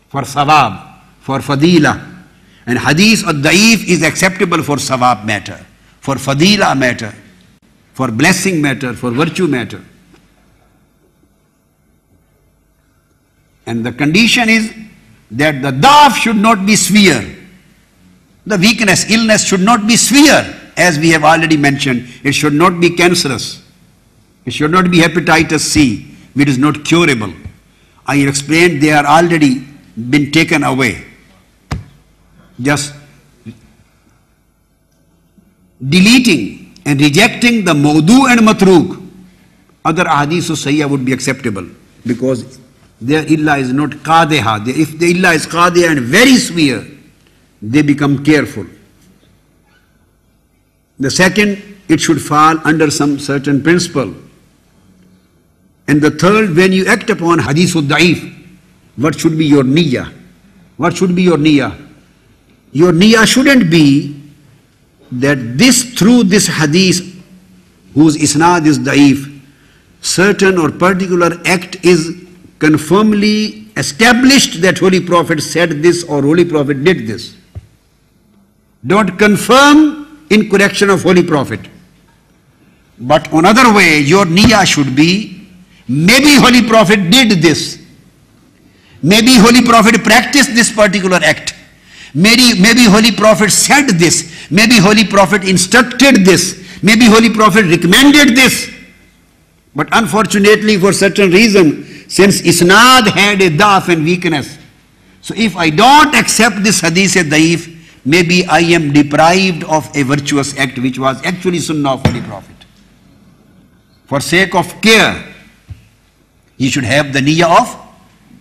For sawab, for fadila. And Hadith al-Daif is acceptable for sawab matter, for fadila matter, for blessing matter, for virtue matter. And the condition is that the daf should not be severe. The weakness, illness should not be severe, as we have already mentioned. It should not be cancerous. It should not be hepatitis C, which is not curable. I explained they are already been taken away. Just deleting and rejecting the mawdu and matruk, other ahadith of sayyah would be acceptable, because their illa is not qadeha. If the illa is qadeha and very severe, they become careful. The second, it should fall under some certain principle. And the third, when you act upon hadith al-da'if, what should be your niyyah? What should be your niyyah? Your niyyah shouldn't be that through this hadith, whose isnad is da'if, certain or particular act is confirmly established that Holy Prophet said this or Holy Prophet did this. Don't confirm in correction of Holy Prophet. But another way, your niyyah should be, maybe Holy Prophet did this. Maybe Holy Prophet practiced this particular act. Maybe Holy Prophet said this. Maybe Holy Prophet instructed this. Maybe Holy Prophet recommended this. But unfortunately, for certain reason, since isnad had a da'af and weakness. So if I don't accept this hadith daif, maybe I am deprived of a virtuous act which was actually sunnah of Holy Prophet. For sake of care, you should have the niyyah of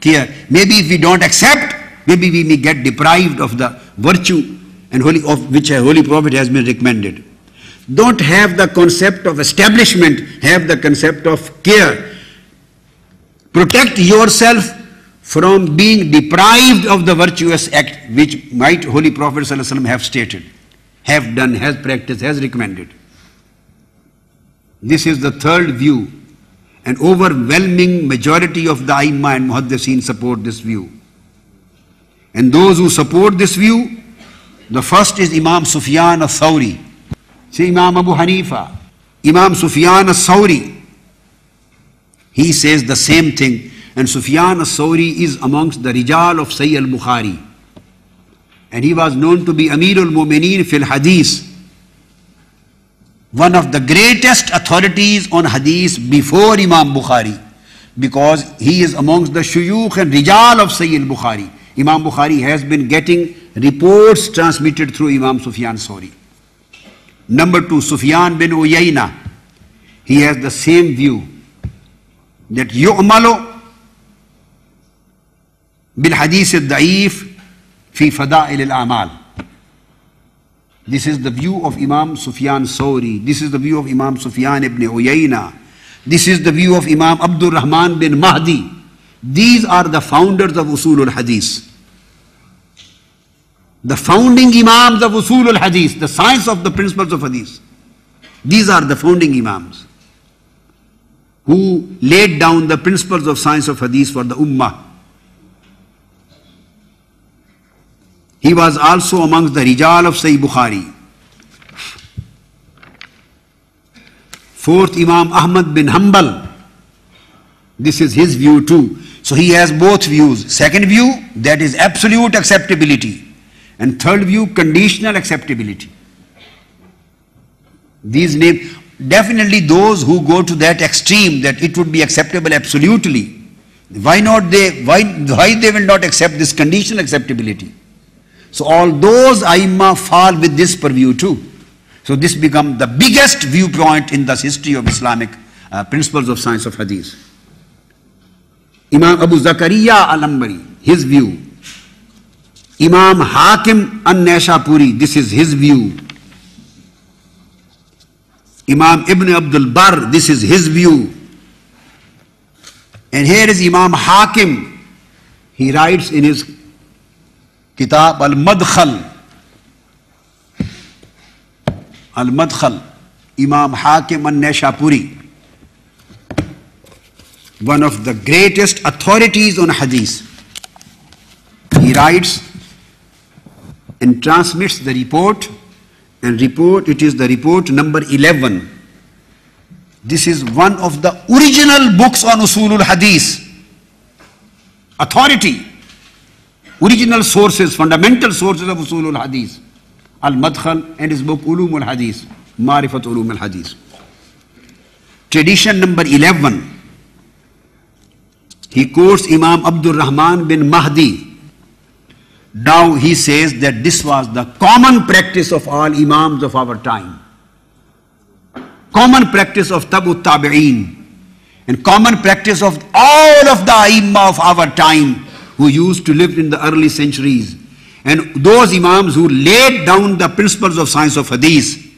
care. Maybe if we don't accept, maybe we may get deprived of the virtue and of which a Holy Prophet has been recommended. Don't have the concept of establishment, have the concept of care. Protect yourself from being deprived of the virtuous act which might Holy Prophet ﷺ have stated, have done, has practiced, has recommended. This is the third view. An overwhelming majority of the Aimma and Muhaddithin support this view. And those who support this view, the first is Imam Sufyan al-Thawri. Say Imam Abu Hanifa. Imam Sufyan al-Thawri, he says the same thing. And Sufyan al-Thawri is amongst the Rijal of Sahih al-Bukhari. And he was known to be Amirul Mu'mineen fil Hadith, one of the greatest authorities on Hadith before Imam Bukhari, because he is amongst the Shuyukh and Rijal of Sahih al-Bukhari. Imam Bukhari has been getting reports transmitted through Imam Sufyan al-Thawri. Number two, Sufyan bin Uyayna. He has the same view that yu'malu bil hadith al-da'if fi fada'il al-a'mal. This is the view of Imam Sufyan al-Thawri. This is the view of Imam Sufyan ibn Uyayna. This is the view of Imam Abdul Rahman bin Mahdi. These are the founders of Usul al-Hadith. The founding Imams of Usul al-Hadith, the science of the principles of Hadith. These are the founding Imams who laid down the principles of science of Hadith for the Ummah. He was also amongst the Rijal of Sahih Bukhari. Fourth, Imam Ahmad bin Hanbal. This is his view too. So he has both views. Second view, that is absolute acceptability. And third view, conditional acceptability. These names, definitely those who go to that extreme that it would be acceptable absolutely. Why they will not accept this conditional acceptability? So all those Aimma fall with this purview too. So this becomes the biggest viewpoint in the history of Islamic principles of science of Hadith. Imam Abu Zakaria al-Ambari, his view. Imam Hakim an-Naishapuri, this is his view. Imam Ibn Abdul Barr, this is his view. And here is Imam Hakim. He writes in his Kitab al-Madkhal. Al-Madkhal. Imam Hakim an-Naishapuri, one of the greatest authorities on Hadith. He writes and transmits the report, it is the report number 11. This is one of the original books on Usulul Hadith. Authority, original sources, fundamental sources of Usulul Hadith. Al-Madkhal and his book Ulumul Hadith, Marifat Ulumul Hadith. Tradition number 11. He quotes Imam Abdul Rahman bin Mahdi. Now he says that this was the common practice of all Imams of our time. Common practice of Tabu Tabi'een. And common practice of all of the Aimma of our time who used to live in the early centuries. And those Imams who laid down the principles of science of Hadith.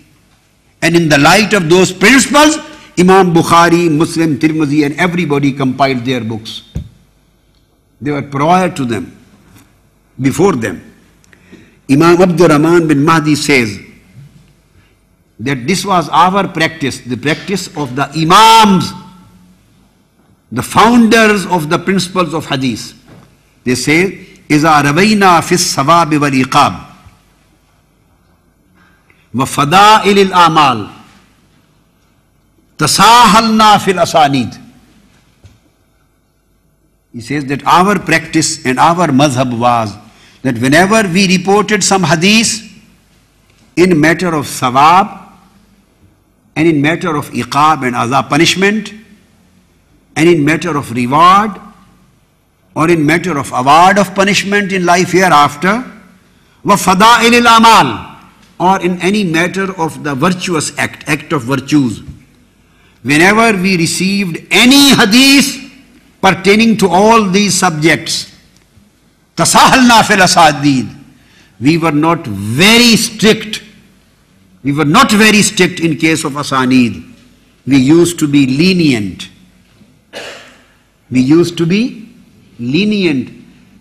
And in the light of those principles, Imam Bukhari, Muslim, Tirmidhi and everybody compiled their books. They were prior to them, before them. Imam Abdul Rahman bin Mahdi says that this was our practice, the practice of the Imams, the founders of the principles of Hadith. They say, إِذَا رَوَيْنَا فِي الصَّوَابِ وَالْإِقَابِ وَفَضَائِلِ الْآمَالِ تَسَاهَلْنَا فِي الْأَسَانِيدِ. He says that our practice and our madhab was that whenever we reported some hadith in matter of sawab and in matter of iqab and azab punishment, and in matter of reward, or in matter of award of punishment in life hereafter, wa fada'il al-amal, or in any matter of the virtuous act of virtues. Whenever we received any hadith pertaining to all these subjects, tasahalna fil asadid, we were not very strict. We were not very strict in case of asanid. We used to be lenient. We used to be lenient,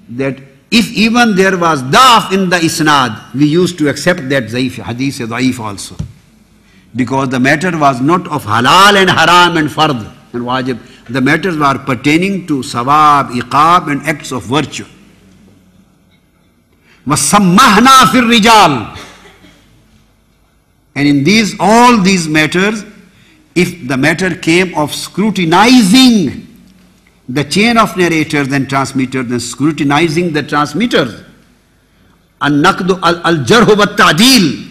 that if even there was da'af in the isnad, we used to accept that hadith is da'if also. Because the matter was not of halal and haram and fard and wajib. The matters were pertaining to sawab, iqab and acts of virtue. وَسَمَّحْنَا فِي الرِّجَالِ, and in all these matters, if the matter came of scrutinizing the chain of narrators and transmitters and scrutinizing the transmitters, al-naqdu al-jarh wa ta'dil,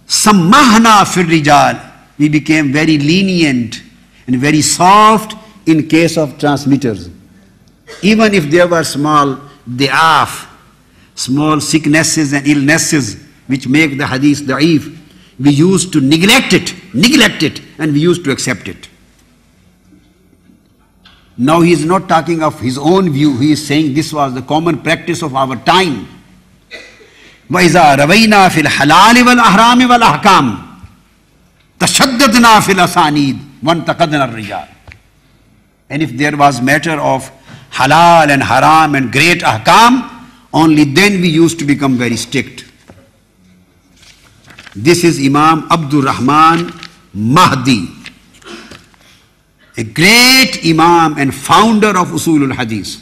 sammahna fil rijal, we became very lenient and very soft in case of transmitters. Even if there were small da'af, small sicknesses and illnesses which make the hadith da'if, we used to neglect it, and we used to accept it. Now he is not talking of his own view, he is saying this was the common practice of our time. وَإِذَا رَوَيْنَا فِي الْحَلَالِ وَالْأَحْرَامِ وَالْأَحْكَامِ تَشَدَّدْنَا فِي الْأَسَانِيدِ وَانْتَقَدْنَا الرِّجَالِ. And if there was matter of halal and haram and great ahkam, only then we used to become very strict. This is Imam Abdul Rahman Mahdi, a great Imam and founder of Usulul Hadith.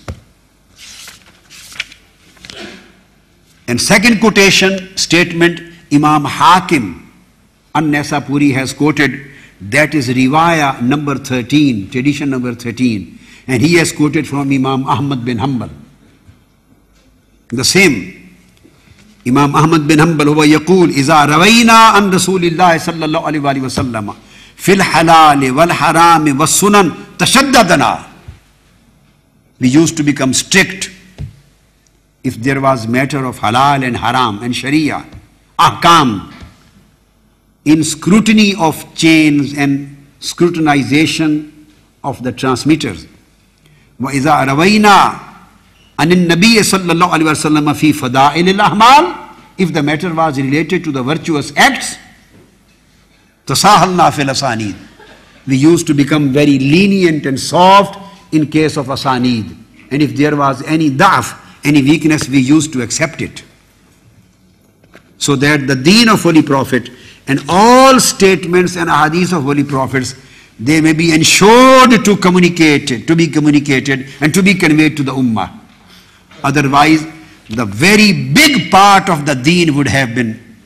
And second quotation statement, Imam Hakim An-Naisapuri has quoted, that is Riwaya number 13, tradition number 13. And he has quoted from Imam Ahmad bin Hanbal. The same. Imam Ahmad bin Hanbal, huwa yaqul, إِذَا رَوَيْنَا عَنْ رَسُولِ اللَّهِ صَلَّى اللَّهُ عَلَيْهِ وَسَلَّمَ فِي الْحَلَالِ وَالْحَرَامِ وَالسُّنَنِ تَشَدَّدْنَا. We used to become strict if there was matter of halal and haram and sharia, ahkam, in scrutiny of chains and scrutinization of the transmitters. وَإِذَا رَوَيْنَا عَنِ النَّبِيِّ صَلَّى اللَّهُ عَلَيْهِ وَسَلَّمَ فِي فَضَائِلِ الْأَعْمَالِ, if the matter was related to the virtuous acts, تَسَاهَلْنَا فِي الْأَسَانِيدِ, we used to become very lenient and soft in case of asanid. And if there was any da'af, any weakness, we used to accept it. So that the deen of Holy Prophet and all statements and ahadith of Holy Prophets, they may be ensured to communicate, to be communicated and to be conveyed to the ummah. Otherwise, the very big part of the deen would have been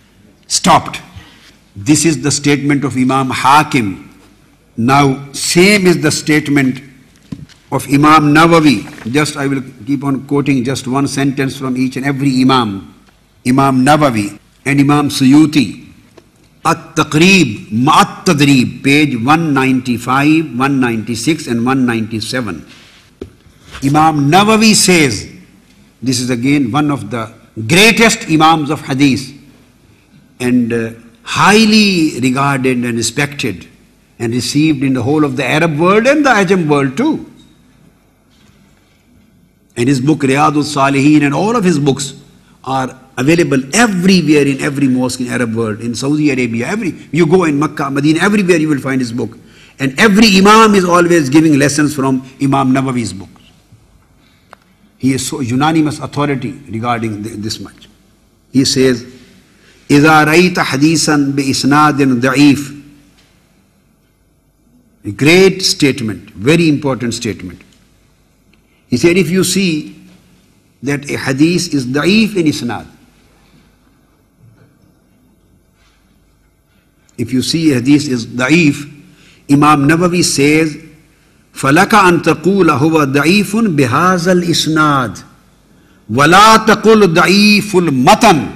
stopped. This is the statement of Imam Hakim. Now, same is the statement of Imam Nawawi. Just I will keep on quoting just one sentence from each and every Imam. Imam Nawawi and Imam Suyuti. At-Taqrib Ma'at-Tadrib, page 195, 196 and 197. Imam Nawawi says, this is again one of the greatest Imams of Hadith and highly regarded and respected and received in the whole of the Arab world and the Ajam world too. And his book Riyadul Salihin and all of his books are available everywhere in every mosque in Arab world, in Saudi Arabia, you go in Makkah, Medina, everywhere you will find his book. And every Imam is always giving lessons from Imam Nawawi's book. He is so unanimous authority regarding this much. He says, إِذَا رَيْتَ حَدِيثًا بِإِسْنَادٍ ضَعِيفٍ. A great statement, very important statement. He said, if you see that a hadith is da'if in isnad, if you see a hadith is da'if, Imam Nawawi says, فَلَكَ أَن تَقُولَ هُوَ ضَعِيفٌ بِهَذَا الْإِسْنَادِ وَلَا تَقُلْ ضَعِيفُ الْمَتَنِ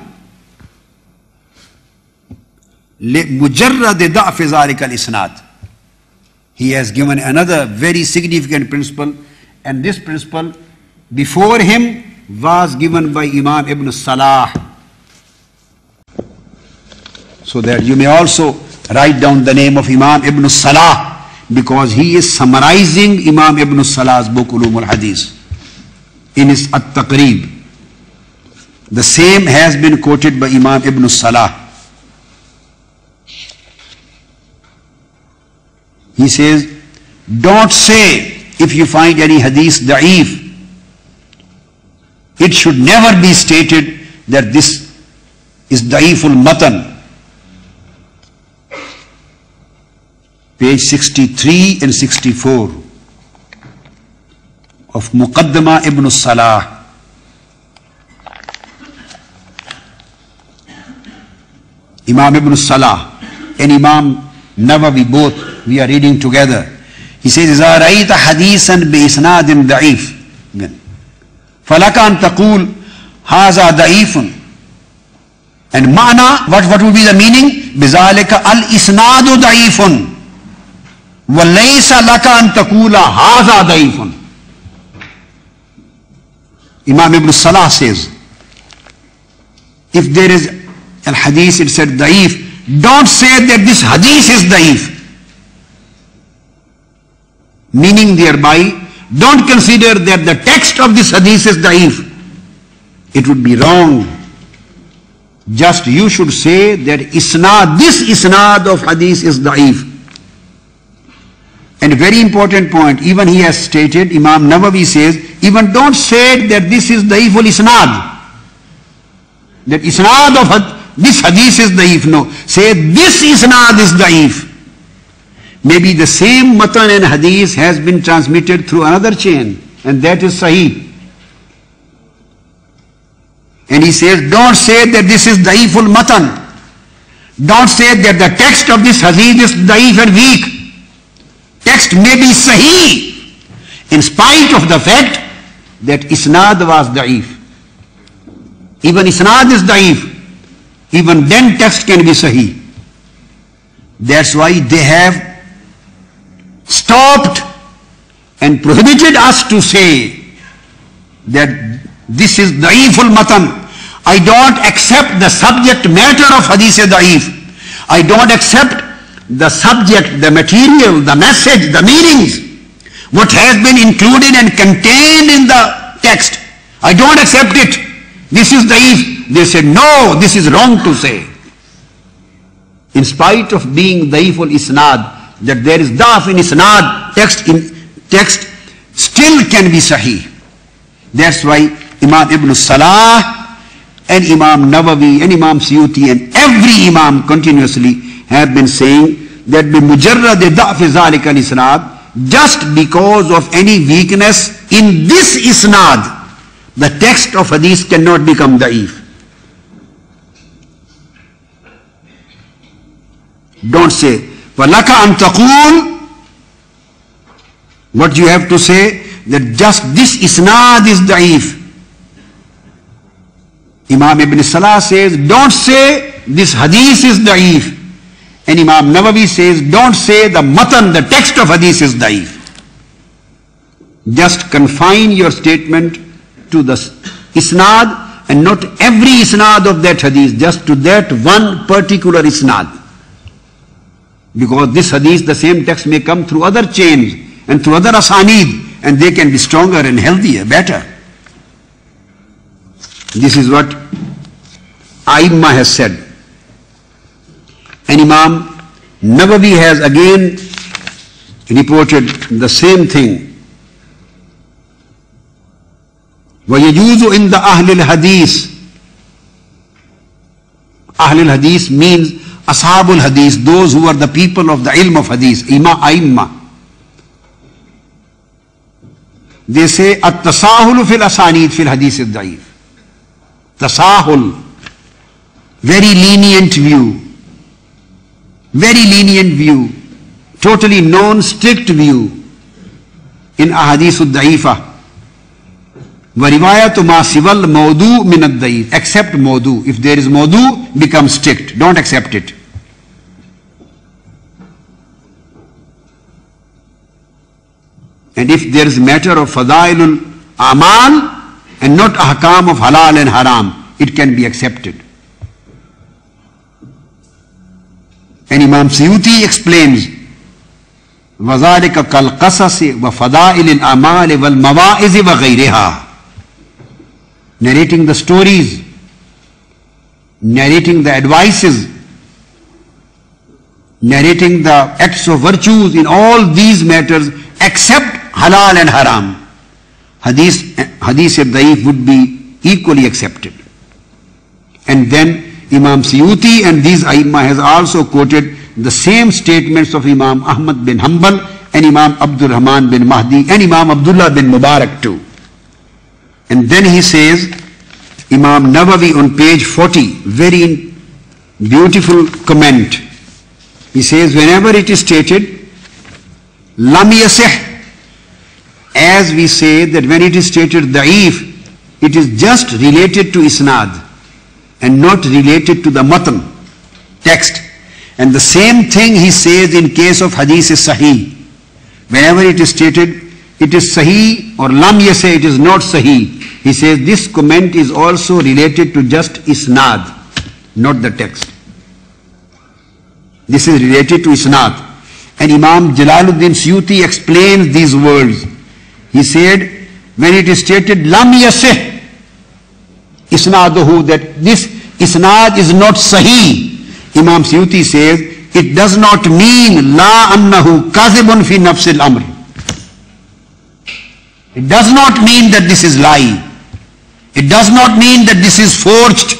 لِمُجَرَّدِ ضَعْفِ ذَلِكَ الْإِسْنَادِ. he has given another very significant principle, and this principle before him was given by Imam Ibn Salah. So that you may also write down the name of Imam Ibn Salah, because he is summarizing Imam Ibn Salah's book Ulum al-Hadith in his At-Taqrib. The same has been quoted by Imam Ibn Salah. He says, don't say if you find any hadith da'if, it should never be stated that this is da'iful matan. Page 63 and 64 of Muqaddama Ibn Salah. Imam Ibn Salah and Imam Nawawi, both we are reading together. He says, إِذَا رَأَيْتَ حَدِيثًا بِإِسْنَادٍ ضَعِيفٍ فَلَكَ أَن تَقُولَ هَذَا ضَعِيفٌ. And ma'na, what would be the meaning? بِذَلِكَ الْإِسْنَادُ ضَعِيفٌ وَلَيْسَ لَكَ أَن تَقُولَ هَذَا ضَعِيفٌ. Imam Ibn Salah says, if there is a hadith, it said da'if, don't say that this hadith is da'if. Meaning thereby, don't consider that the text of this hadith is da'if. It would be wrong. Just you should say that isnad, this isnad of hadith is da'if. And a very important point, even he has stated, Imam Nawawi says, even don't say that this is da'iful isnad. That isnad of this hadith is da'if. No. Say this isnad is da'if. Maybe the same matan and hadith has been transmitted through another chain, and that is sahih. And he says, don't say that this is da'iful matan. Don't say that the text of this hadith is da'if and weak. Text may be sahih, in spite of the fact that isnad was da'if. Even isnad is da'if. Even then text can be sahih. That's why they have stopped and prohibited us to say that this is da'iful matan. I don't accept the subject matter of hadith da'if. I don't accept the subject, the material, the message, the meanings, what has been included and contained in the text. I don't accept it. This is da'if. They said, no, this is wrong to say. In spite of being da'iful isnad, that there is da'af in isnad, text still can be sahih. That's why Imam Ibn Salah and Imam Nawawi and Imam Suyuti and every Imam continuously have been saying that بِمُجَرَّدِ ضَعْفِ ذَلِكَ الْإِسْنَادِ, just because of any weakness in this isnad, the text of hadith cannot become da'if. Don't say, وَلَكَ أَن تَقُولُ, what you have to say, that just this isnad is da'if. Imam Ibn Salah says, don't say this hadith is da'if. And Imam Nawawi says, don't say the matan, the text of hadith is da'if. Just confine your statement to the isnad, and not every isnad of that hadith, just to that one particular isnad. Because this hadith, the same text may come through other chains and through other asanid, and they can be stronger and healthier, better. This is what Aimma has said. And Imam Nawawi has again reported the same thing. وَيَجُوزُ إِنْدَ أَهْلِ الْحَدِيثِ. Ahlul Hadith means Ashabul Hadith, those who are the people of the ilm of Hadith, Aimma. They say, At-tasahul fil asanid fil hadith al-da'if. Tasahul, very lenient view. Very lenient view. Totally non-strict view in ahadith al-da'ifa. وَرِوَايَةُ مَا سِوَى الْمَوْضُوء مِنَ الدَّعِيفِ. Accept mawdu. If there is mawdu, become strict. Don't accept it. And if there is matter of fadailul amal and not ahkam of halal and haram, it can be accepted. And Imam Suyuti explains, وَذَلِكَ كَالْقَصَصِ وَفَضَائِلِ الْأَعْمَالِ وَالْمَوَائِزِ وَغَيْرِهَا, narrating the stories, narrating the advices, narrating the acts of virtues in all these matters except halal and haram. Hadith Daif would be equally accepted. And then Imam Suyuti and these Aimma has also quoted the same statements of Imam Ahmad bin Hanbal and Imam Abdul Rahman bin Mahdi and Imam Abdullah bin Mubarak too. And then he says, Imam Nawawi on page 40, very beautiful comment. He says, whenever it is stated, lam yasih, as we say that when it is stated da'if, it is just related to isnad and not related to the matan, text. And the same thing he says in case of hadith is sahih. Whenever it is stated, it is sahih, or lam yasih, it is not sahih. He says this comment is also related to just isnad, not the text. This is related to isnad. And Imam Jalaluddin Suyuti explains these words. He said, when it is stated lam yasih isnaduhu, that this isnad is not sahih, Imam Suyuti says, it does not mean la annahu kazibun fi nafsil amr. It does not mean that this is lie. It does not mean that this is forged.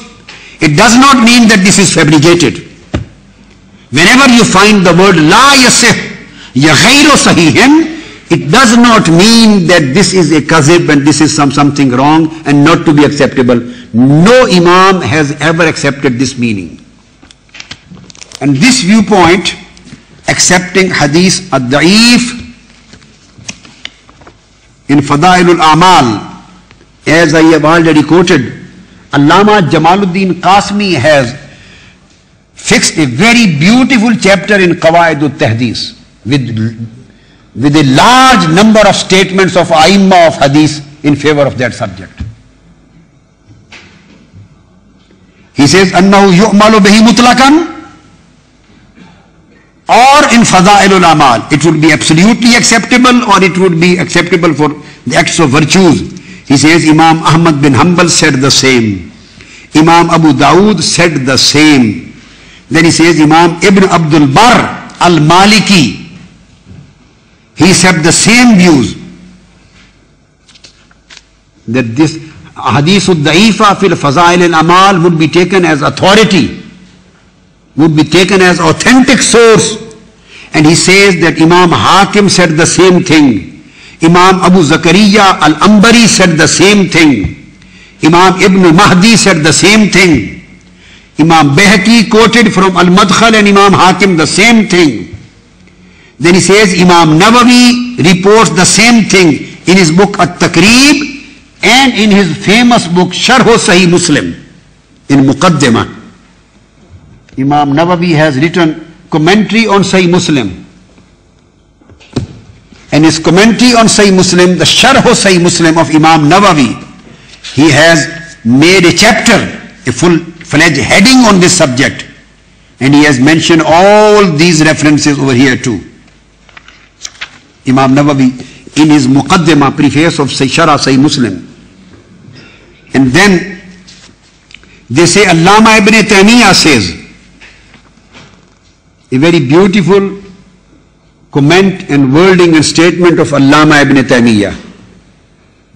It does not mean that this is fabricated. Whenever you find the word la yasih ya ghayru sahihin, it does not mean that this is a kazib and this is something wrong and not to be acceptable. No Imam has ever accepted this meaning. And this viewpoint, accepting hadith ad-da'if in Fadailul A'mal, as I have already quoted, Allama Jamaluddin Qasmi has fixed a very beautiful chapter in Qawaidut Tahdith with a large number of statements of Aimma of Hadith in favor of that subject. He says, أَنَّهُ يُؤْمَلُ بِهِ مُطْلَقًا, or in Fadailul Amal, it would be absolutely acceptable or it would be acceptable for the acts of virtues. He says Imam Ahmad bin Hanbal said the same. Imam Abu Dawud said the same. Then he says Imam Ibn Abdul Barr al-Maliki, he said the same views, that this Hadithul Da'ifa fil Fazail al-Amal would be taken as authority, would be taken as authentic source. And he says that Imam Hakim said the same thing. Imam Abu Zakaria al-Ambari said the same thing. Imam Ibn Mahdi said the same thing. Imam Bayhaqi quoted from Al-Madkhal and Imam Hakim the same thing. Then he says Imam Nawawi reports the same thing in his book At-Taqrib and in his famous book Sharh Sahih Muslim in Muqaddimah. Imam Nawawi has written commentary on Sahih Muslim. And his commentary on Sahih Muslim, the Sharh Sahih Muslim of Imam Nawawi, he has made a chapter, a full-fledged heading on this subject. And he has mentioned all these references over here too. Imam Nawawi in his Muqaddimah, preface of Sharh Sahih Muslim. And then they say Allama Ibn Taymiyyah says, a very beautiful comment and wording and statement of Allama Ibn Taymiyyah.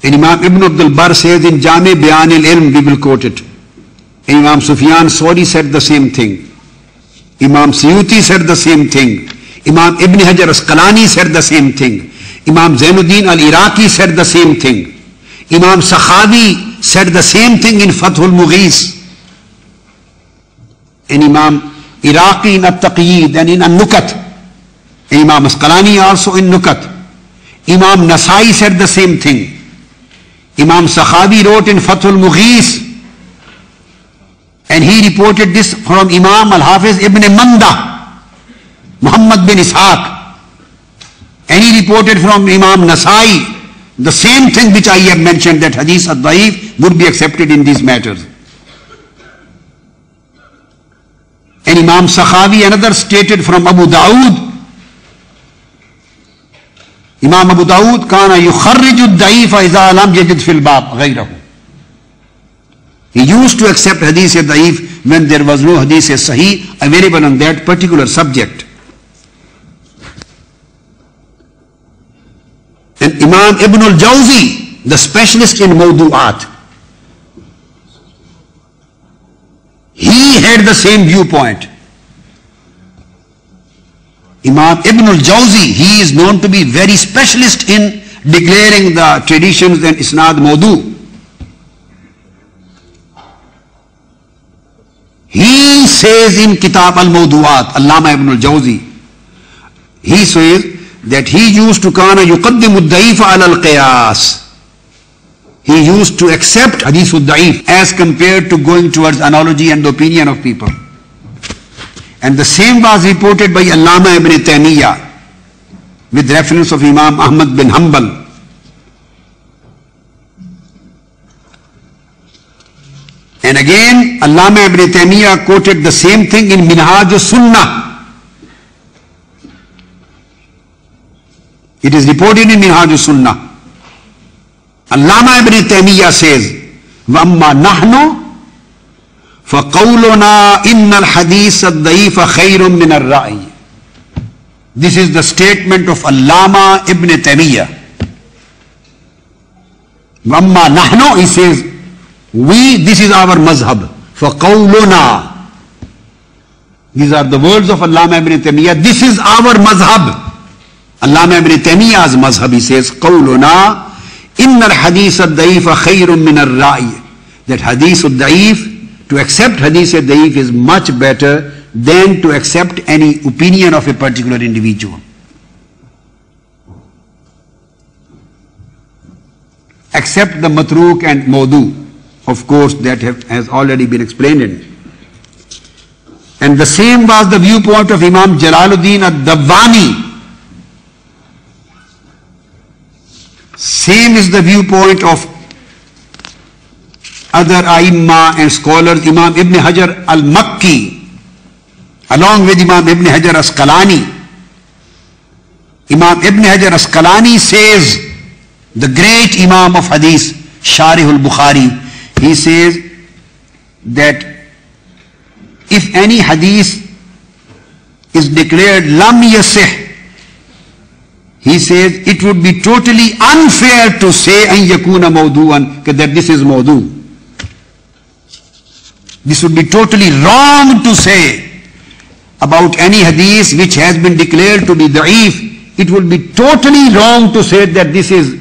And Imam Ibn Abdul Barr says in Jami Bayan al-Ilm, we will quote it. And Imam Sufyan Sauri said the same thing. Imam Suyuti said the same thing. Imam Ibn Hajar Asqalani said the same thing. Imam Zainuddin al-Iraqi said the same thing. Imam Sakhawi said the same thing in Fathul Mughis. And Imam Iraqi in At-Taqyid and in An-Nukat. And Imam Asqalani also in Nukat. Imam Nasai said the same thing. Imam Sakhawi wrote in Fathul Mughis, and he reported this from Imam Al-Hafiz Ibn Manda, Muhammad bin Ishaq. And he reported from Imam Nasai, the same thing which I have mentioned, that hadith daif would be accepted in these matters. And Imam Sakhawi, another, stated from Abu Dawood, Imam Abu Dawood, kana yukharriju ad-da'ifa idha lam yajid fil bab ghayrahu. He used to accept hadith daif when there was no hadith sahih available on that particular subject. And Imam Ibn al-Jawzi, the specialist in mawdu'at, he had the same viewpoint. Imam Ibn al-Jawzi, he is known to be very specialist in declaring the traditions and isnad mawdu. He says in Kitab al-Mawdu'at, Allama Ibn al-Jawzi, he says that he used to kana yuqaddimu ad-da'ifa ala al-qiyas. He used to accept hadith ad-da'if as compared to going towards analogy and the opinion of people. And the same was reported by Allama Ibn Taymiyyah with reference of Imam Ahmad bin Hanbal. And again, Allama Ibn Taymiyyah quoted the same thing in Minhaj al-Sunnah. It is reported in Minhaj al-Sunnah. Allama Ibn Taymiyyah says, وَأَمَّا نَحْنُ فَقَوْلُنَا إِنَّ الْحَدِيثَ الضَّعِيفَ خَيْرٌ مِنَ الرَّأْيِ. This is the statement of Allama Ibn Taymiyyah. وَأَمَّا نَحْنُ, he says, we, this is our mazhab. فَقَوْلُنَا. These are the words of Allama Ibn Taymiyyah. This is our mazhab. Allama Ibn Taymiyyah's mazhab, he says, قَوْلُنَا إِنَّ الْحَدِيثَ الضَّعِيفَ خَيْرٌ مِنَ الرَّأْيِ. That hadith al-da'if, to accept hadith al-da'if is much better than to accept any opinion of a particular individual. Except the matruk and mawdu. Of course, that has already been explained. And the same was the viewpoint of Imam Jalaluddin ad-Dawwani. Same is the viewpoint of other Aimma and scholars, Imam Ibn Hajar al-Makki, along with Imam Ibn Hajar Asqalani. Imam Ibn Hajar Asqalani says, the great Imam of Hadith, Sharih al-Bukhari, he says that if any Hadith is declared lam yasih, he says it would be totally unfair to say an yakuna mawdu'an, that this is mawdu'. This would be totally wrong to say about any hadith which has been declared to be da'if. It would be totally wrong to say that this is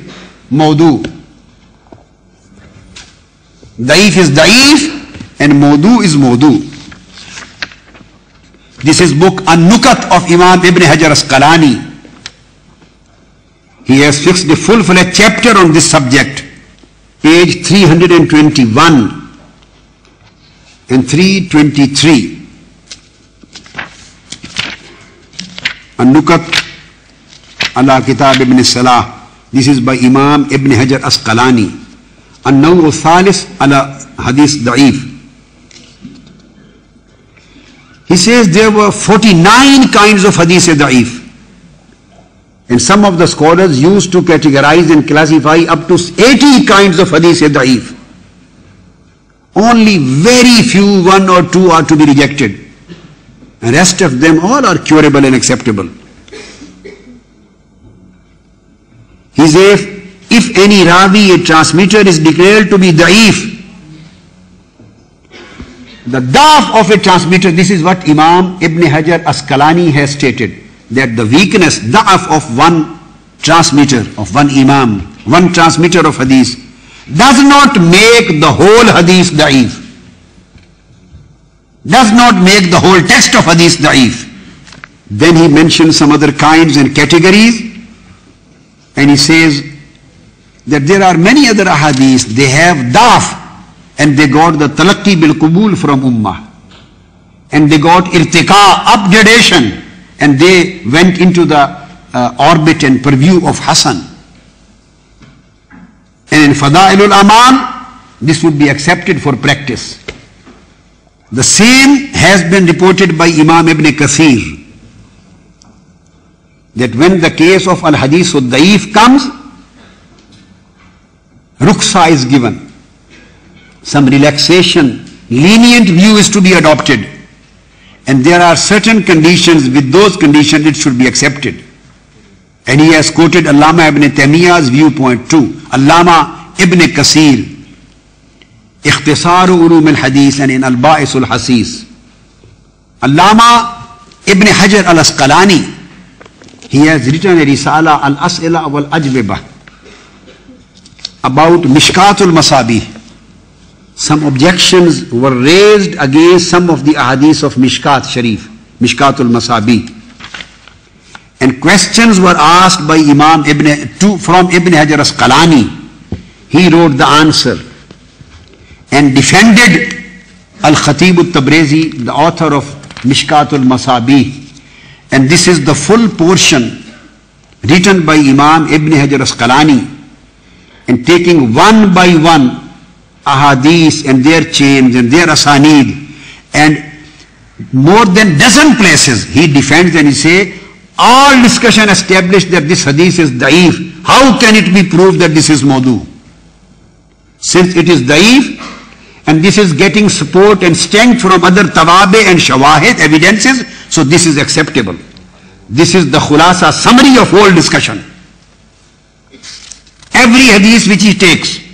mawdu'. Da'if is da'if and mawdu' is mawdu'. This is book An-Nukat of Imam Ibn Hajar Asqalani. He has fixed a full-fledged chapter on this subject, page 321 and 323. An-Nukat ala Kitab Ibn Salah. This is by Imam Ibn Hajar Asqalani. An-Naw' al-Thalith ala Hadith Da'if. He says there were 49 kinds of Hadith Da'if. And some of the scholars used to categorize and classify up to 80 kinds of hadith da'if. Only very few, 1 or 2 are to be rejected. The rest of them all are curable and acceptable. He says, if any ravi, a transmitter, is declared to be da'if, the da'af of a transmitter, this is what Imam Ibn Hajar Asqalani has stated, that the weakness, da'af of one transmitter, of one imam, one transmitter of hadith, does not make the whole hadith da'if. Does not make the whole text of hadith da'if. Then he mentions some other kinds and categories, and he says that there are many other ahadith, they have da'af, and they got the talaqi bil qubul from ummah, and they got irtiqa, upgradation, and they went into the orbit and purview of Hasan. And in Fada'ilul Amal, this would be accepted for practice. The same has been reported by Imam Ibn Kathir, that when the case of Al-Hadith Daif comes, Rukhsa is given. Some relaxation, lenient view is to be adopted. And there are certain conditions, with those conditions it should be accepted. And he has quoted Allama Ibn Taymiyyah's viewpoint too. Allama Ibn Kathir, Ikhtisaru Ulum al-Hadith, and in Al-Ba'is al-Hasis. Allama Ibn Hajar al-Asqalani, he has written a Risala al-As'ila wal-Ajwibah about Mishkatul Masabih. Some objections were raised against some of the ahadith of Mishkat Sharif, Mishkatul Masabih. And questions were asked by from Ibn Hajar Asqalani. He wrote the answer and defended Al-Khatib al-Tabrizi, the author of Mishkatul Masabih. And this is the full portion written by Imam Ibn Hajar Asqalani, and taking one by one ahadith and their chains and their asanid, and more than dozen places he defends and he say, all discussion established that this hadith is daif. How can it be proved that this is mawdu? Since it is daif, and this is getting support and strength from other tawabe and shawahid evidences, so this is acceptable. This is the khulasa summary of whole discussion. Every hadith which he takes,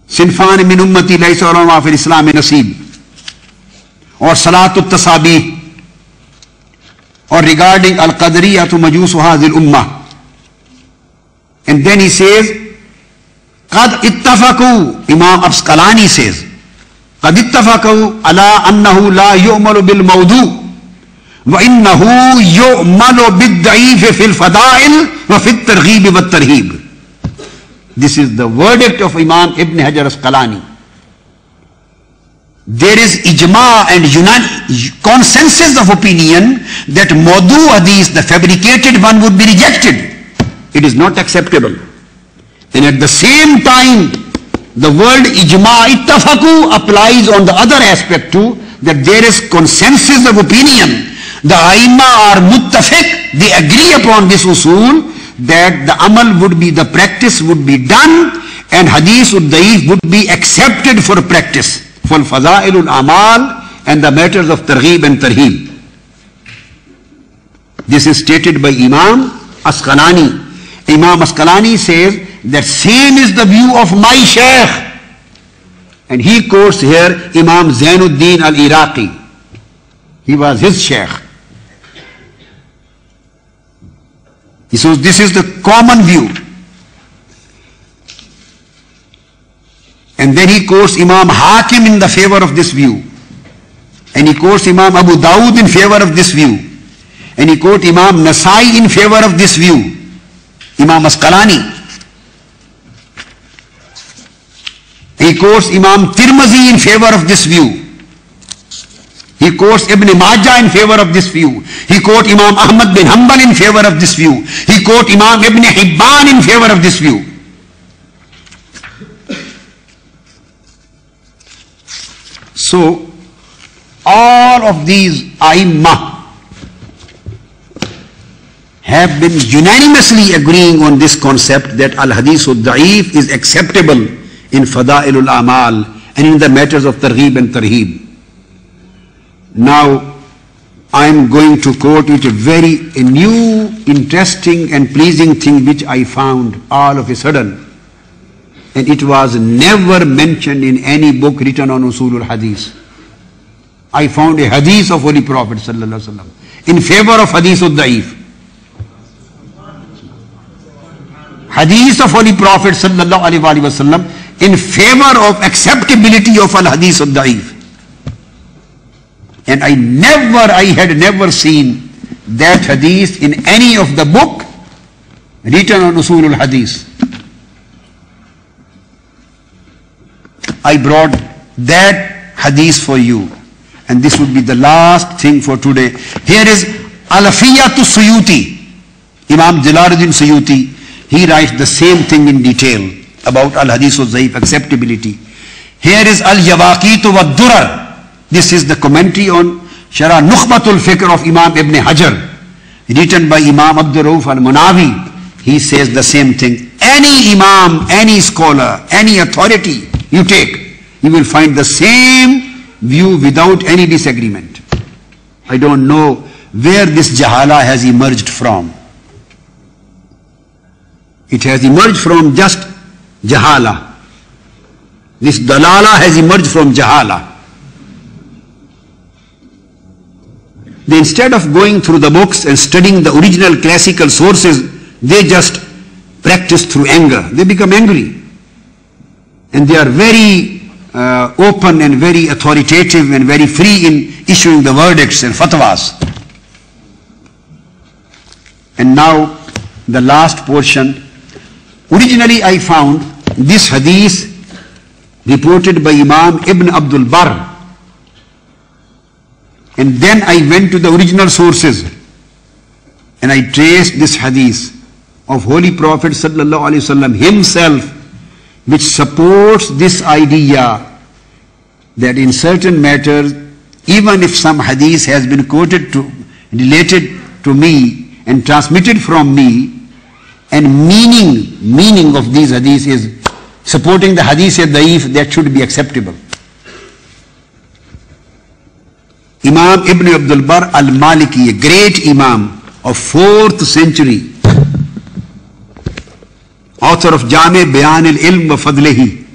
Sinfan min ummati laysa ulama fil Islam nasib, or Salatut Tasabih, or regarding Al-Qadariyatu Majusu Hadhil Ummah. And then he says, Qad ittafaku, Imam Asqalani says, Qad ittafaku ala annahu la yu'malu bil mawdu, wa innahu yu'malu bid da'if fil fada'il wa fit targhib wa tarhib. This is the verdict of Imam Ibn Hajar Asqalani. There is ijma and consensus of opinion that mawdu hadith, the fabricated one, would be rejected. It is not acceptable. And at the same time, the word ijma, ittafaku, applies on the other aspect too, that there is consensus of opinion. The aimma are muttafiq, they agree upon this usul, that the amal would be, the practice would be done, and hadith daif would be accepted for practice, for fadailul amal and the matters of targhib and tarhib. This is stated by Imam Asqalani. Imam Asqalani says that same is the view of my Shaykh, and he quotes here Imam Zainuddin al-Iraqi. He was his Shaykh. He says this is the common view. And then he quotes Imam Hakim in the favor of this view. And he quotes Imam Abu Dawud in favor of this view. And he quotes Imam Nasai in favor of this view. Imam Asqalani. He quotes Imam Tirmizi in favor of this view. He quotes Ibn Majah in favor of this view. He quotes Imam Ahmad bin Hanbal in favor of this view. He quotes Imam Ibn Hibban in favor of this view. So, all of these A'immah have been unanimously agreeing on this concept that Al-Hadith Daif is acceptable in Fada'ilul Amal and in the matters of Targhib and Tarhib. Now, I am going to quote it a new, interesting and pleasing thing which I found all of a sudden. And it was never mentioned in any book written on Usulul Hadith. I found a hadith of Holy Prophet sallallahu alaihi wasallam in favor of Hadith Daif. Hadith of Holy Prophet sallallahu alaihi wasallam in favor of acceptability of Al-Hadith Daif. And I had never seen that hadith in any of the book written on Usulul Hadith. I brought that hadith for you, and this would be the last thing for today. Here is Alafiyatu Suyuti, Imam Jalaluddin Suyuti, he writes the same thing in detail about al-hadith al-zaif, acceptability. Here is al-Yawaqitu wa Durar. This is the commentary on Sharah Nukhbatul Fikr of Imam Ibn Hajar, written by Imam Abdul Rauf al-Munawi. He says the same thing. Any imam, any scholar, any authority you take, you will find the same view without any disagreement. I don't know where this jahala has emerged from. It has emerged from just jahala. This dalala has emerged from jahala. They, instead of going through the books and studying the original classical sources, they just practice through anger. They become angry. And they are very open and very authoritative and very free in issuing the verdicts and fatwas. And now the last portion. Originally I found this hadith reported by Imam Ibn Abdul Barr. And then I went to the original sources and I traced this hadith of Holy Prophet sallallahu alaihi wasallam himself, which supports this idea that in certain matters, even if some hadith has been related to me and transmitted from me, and meaning of these hadith is supporting the hadith daif, that should be acceptable. Imam Ibn Abdul Barr al-Maliki, a great Imam of 4th century, author of Jami Bayan al-Ilm wa Fadlihi,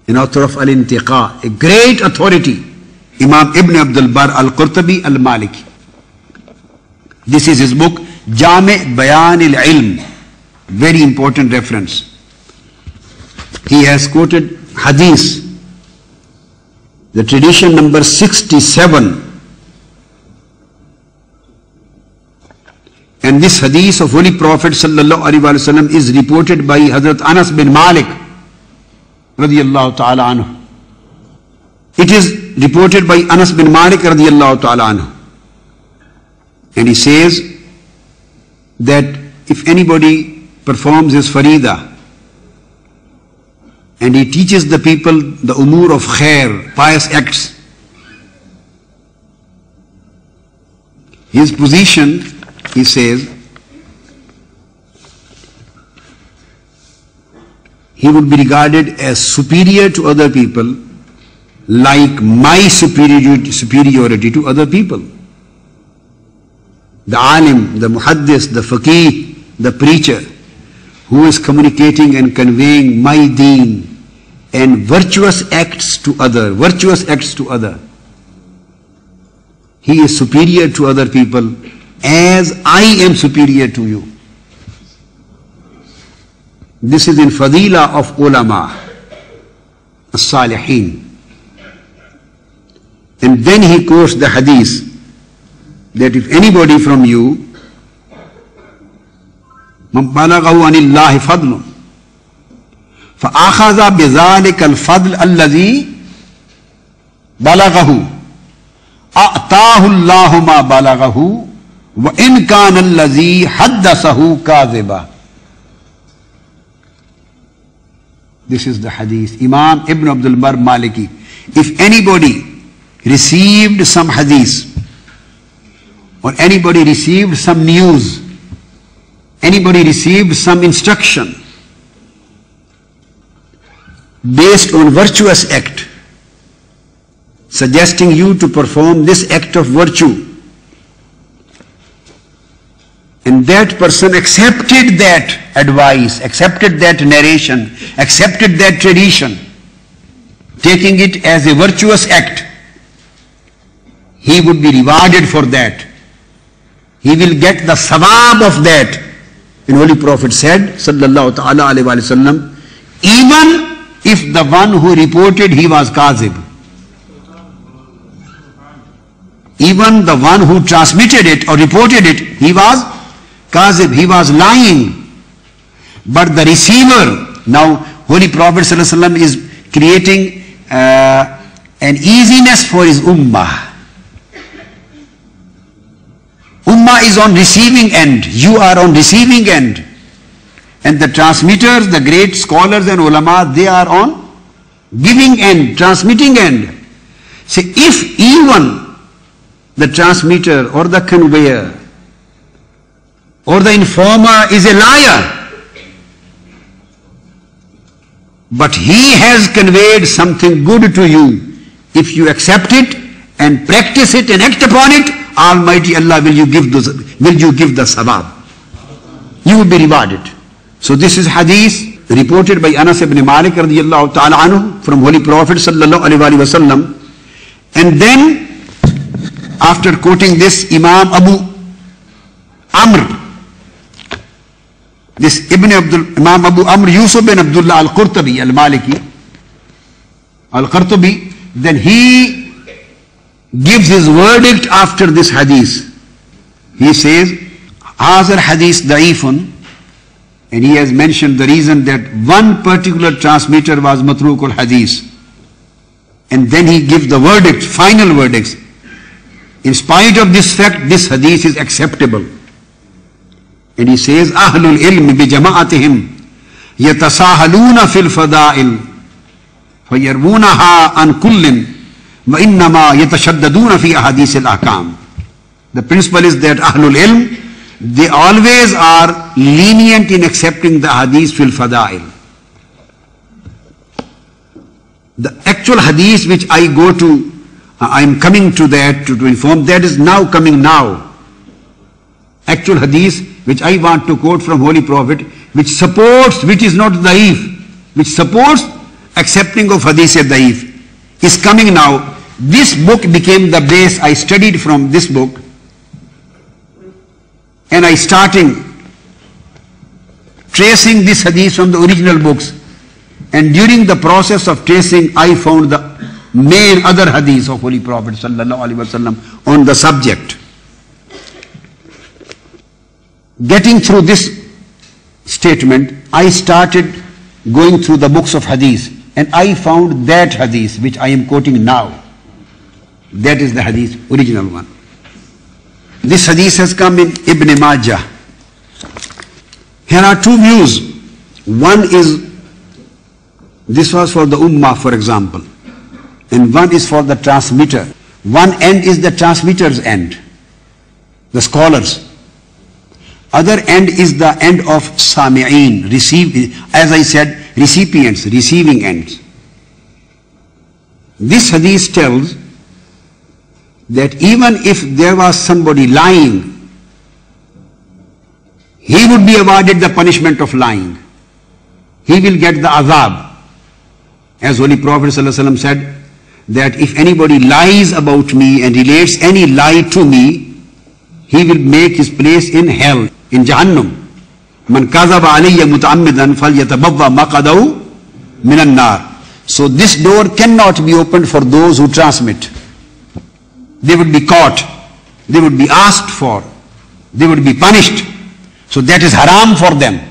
and author of Al-Intiqa, a great authority, Imam Ibn Abdul Barr al-Qurtubi al-Maliki. This is his book, Jami Bayan al-Ilm, very important reference. He has quoted hadith, the tradition number 67. And this hadith of Holy Prophet sallallahu alaihi wasallam is reported by Hazrat Anas bin Malik radiyallahu ta'ala anhu. It is reported by Anas bin Malik radiyallahu ta'ala anhu. And he says that if anybody performs his farida and he teaches the people the umur of khair, pious acts, his position, he says, he would be regarded as superior to other people, like my superiority to other people. The alim, the muhaddis, the faqih, the preacher, who is communicating and conveying my deen and virtuous acts to other, he is superior to other people as I am superior to you. This is in Fadila of Ulama, As-Salihin. And then he quotes the hadith that if anybody from you من بلغه عن الله فضل فأخذ بذلك الفضل الذي بلغه أعطاه الله ما بلغه وإن كان الذي حدثه كاذبا. This is the hadith. Imam Ibn Abdul Barr Maliki. If anybody received some hadith, or anybody received some news, anybody received some instruction based on virtuous act, suggesting you to perform this act of virtue, and that person accepted that advice, accepted that narration, accepted that tradition, taking it as a virtuous act, he would be rewarded for that. He will get the sawab of that. And Holy Prophet said, sallallahu ta'ala alayhi wa sallam, even if the one who reported he was kazib, even the one who transmitted it or reported it, he was kazib, he was lying. But the receiver, now Holy Prophet sallallahu alayhi wa sallam is creating an easiness for his ummah. ummah is on receiving end. You are on receiving end. And the transmitters, the great scholars and ulama, they are on giving end, transmitting end. So if even the transmitter or the conveyor or the informer is a liar, but he has conveyed something good to you, if you accept it and practice it and act upon it, Almighty Allah will you give the sawab. You will be rewarded. So this is hadith reported by Anas ibn Malik radiyallahu ta'ala anhu from Holy Prophet sallallahu alaihi wasallam. And then after quoting this, Imam Abu Amr, this Imam Abu Amr Yusuf bin Abdullah al-Qurtubi al-Maliki, al-Qurtubi, then he gives his verdict after this hadith. He says, Hazar hadith da'ifun, and he has mentioned the reason that one particular transmitter was matrukul hadith. And then he gives the verdict, final verdicts. In spite of this fact, this hadith is acceptable. And he says, Ahlul ilm bi jama'atihim yatasahaluna fil fada'il fayarwunaha an kullin wa innama yatashaddaduna fi ahadith al-ahkam. The principle is that Ahlul ilm, they always are lenient in accepting the hadith fil fada'il. The actual hadith which I go to, I am coming to that to inform, that is now coming now. Actual hadith which I want to quote from Holy Prophet, which supports, which is not daif, which supports accepting of hadith daif, is coming now. This book became the base. I studied from this book, and I starting tracing this hadith from the original books. And during the process of tracing, I found the main other hadith of Holy Prophet sallallahu alaihi wasallam on the subject. Getting through this statement, I started going through the books of hadith, and I found that hadith which I am quoting now. That is the hadith, original one. This hadith has come in Ibn Majah. Here are two views. One is, this was for the ummah, for example, and one is for the transmitter. One end is the transmitter's end, the scholars. Other end is the end of sami'een, as I said, recipients, receiving ends. This hadith tells that even if there was somebody lying, he would be awarded the punishment of lying. He will get the azab. As Holy Prophet ﷺ said, that if anybody lies about me and relates any lie to me, he will make his place in hell, in Jahannam. Man kazaba alayya muta'ammidan falyatabawwa maqadahu minan nar. So this door cannot be opened for those who transmit. They would be caught, they would be asked for, they would be punished. So that is haram for them.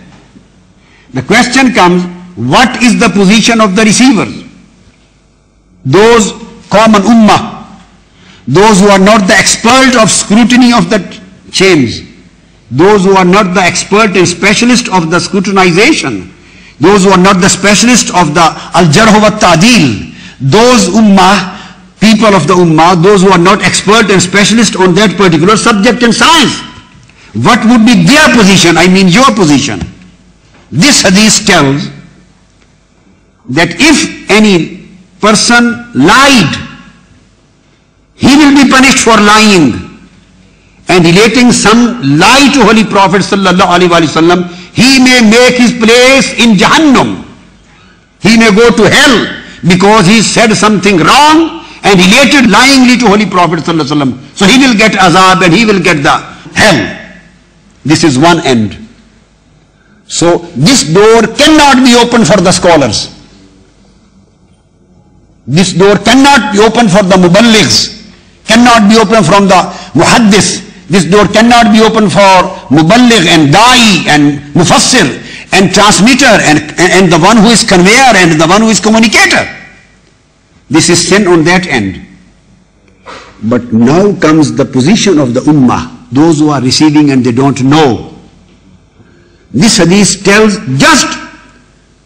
The question comes, what is the position of the receivers? Those common ummah, those who are not the expert of scrutiny of the chains, those who are not the expert and specialist of the scrutinization, those who are not the specialist of the al-jarh wa ta'dil, those ummah, people of the ummah, those who are not expert and specialist on that particular subject and science. What would be their position? I mean your position. This hadith tells that if any person lied, he will be punished for lying. And relating some lie to Holy Prophet sallallahu alaihi wasallam, he may make his place in Jahannam. He may go to hell because he said something wrong and related lyingly to Holy Prophet sallallahu alaihi wasallam. So he will get azab and he will get the hell. This is one end. So this door cannot be opened for the scholars. This door cannot be opened for the muballighs, cannot be opened from the muhaddis. This door cannot be opened for muballigh and da'i and mufassir and transmitter and the one who is conveyor and the one who is communicator. This is sin on that end. But now comes the position of the ummah, those who are receiving and they don't know. This hadith tells just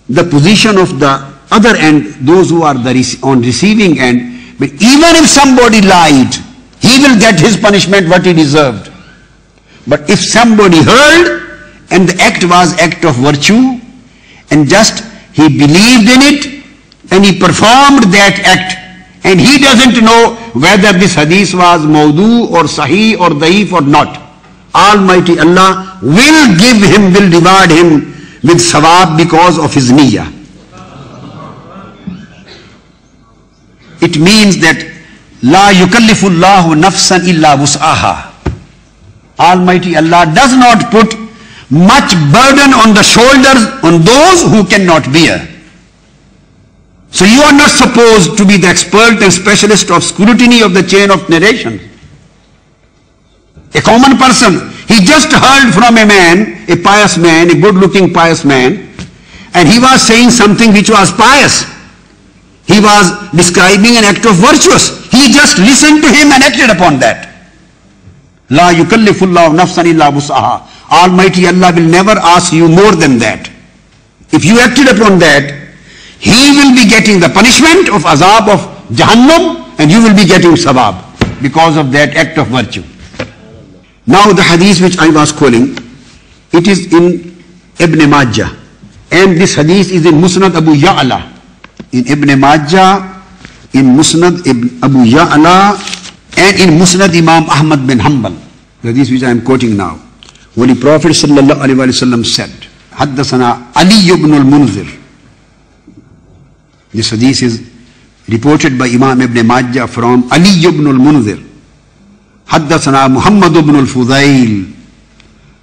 the position of the other end, those who are on receiving end. But even if somebody lied, he will get his punishment what he deserved. But if somebody heard and the act was act of virtue and just he believed in it and he performed that act and he doesn't know whether this hadith was mawdu or sahih or daif or not, Almighty Allah will give him, will reward him with sawab because of his niyyah. It means that La yukallifullahu nafsan illa wus'aha. Almighty Allah does not put much burden on the shoulders on those who cannot bear. So you are not supposed to be the expert and specialist of scrutiny of the chain of narration. A common person, he just heard from a man, a pious man, a good-looking pious man, and he was saying something which was pious. He was describing an act of virtuous. He just listened to him and acted upon that. La yukallifullahu nafsan illa wus'aha. Almighty Allah will never ask you more than that. If you acted upon that, He will be getting the punishment of azab of Jahannam and you will be getting sawab because of that act of virtue. Now the hadith which I was quoting, it is in Ibn Majah, and this hadith is in Musnad Abu Ya'la. In Ibn Majah, in Musnad Abu Ya'la, and in Musnad Imam Ahmad bin Hanbal. The hadith which I am quoting now. Holy Prophet sallallahu alaihi wasallam said, Haddathana Ali ibn al-Munzir. This hadith is reported by Imam Ibn Majah from Ali ibn al-Munzir. Haddathana Muhammad ibn al-Fudayl.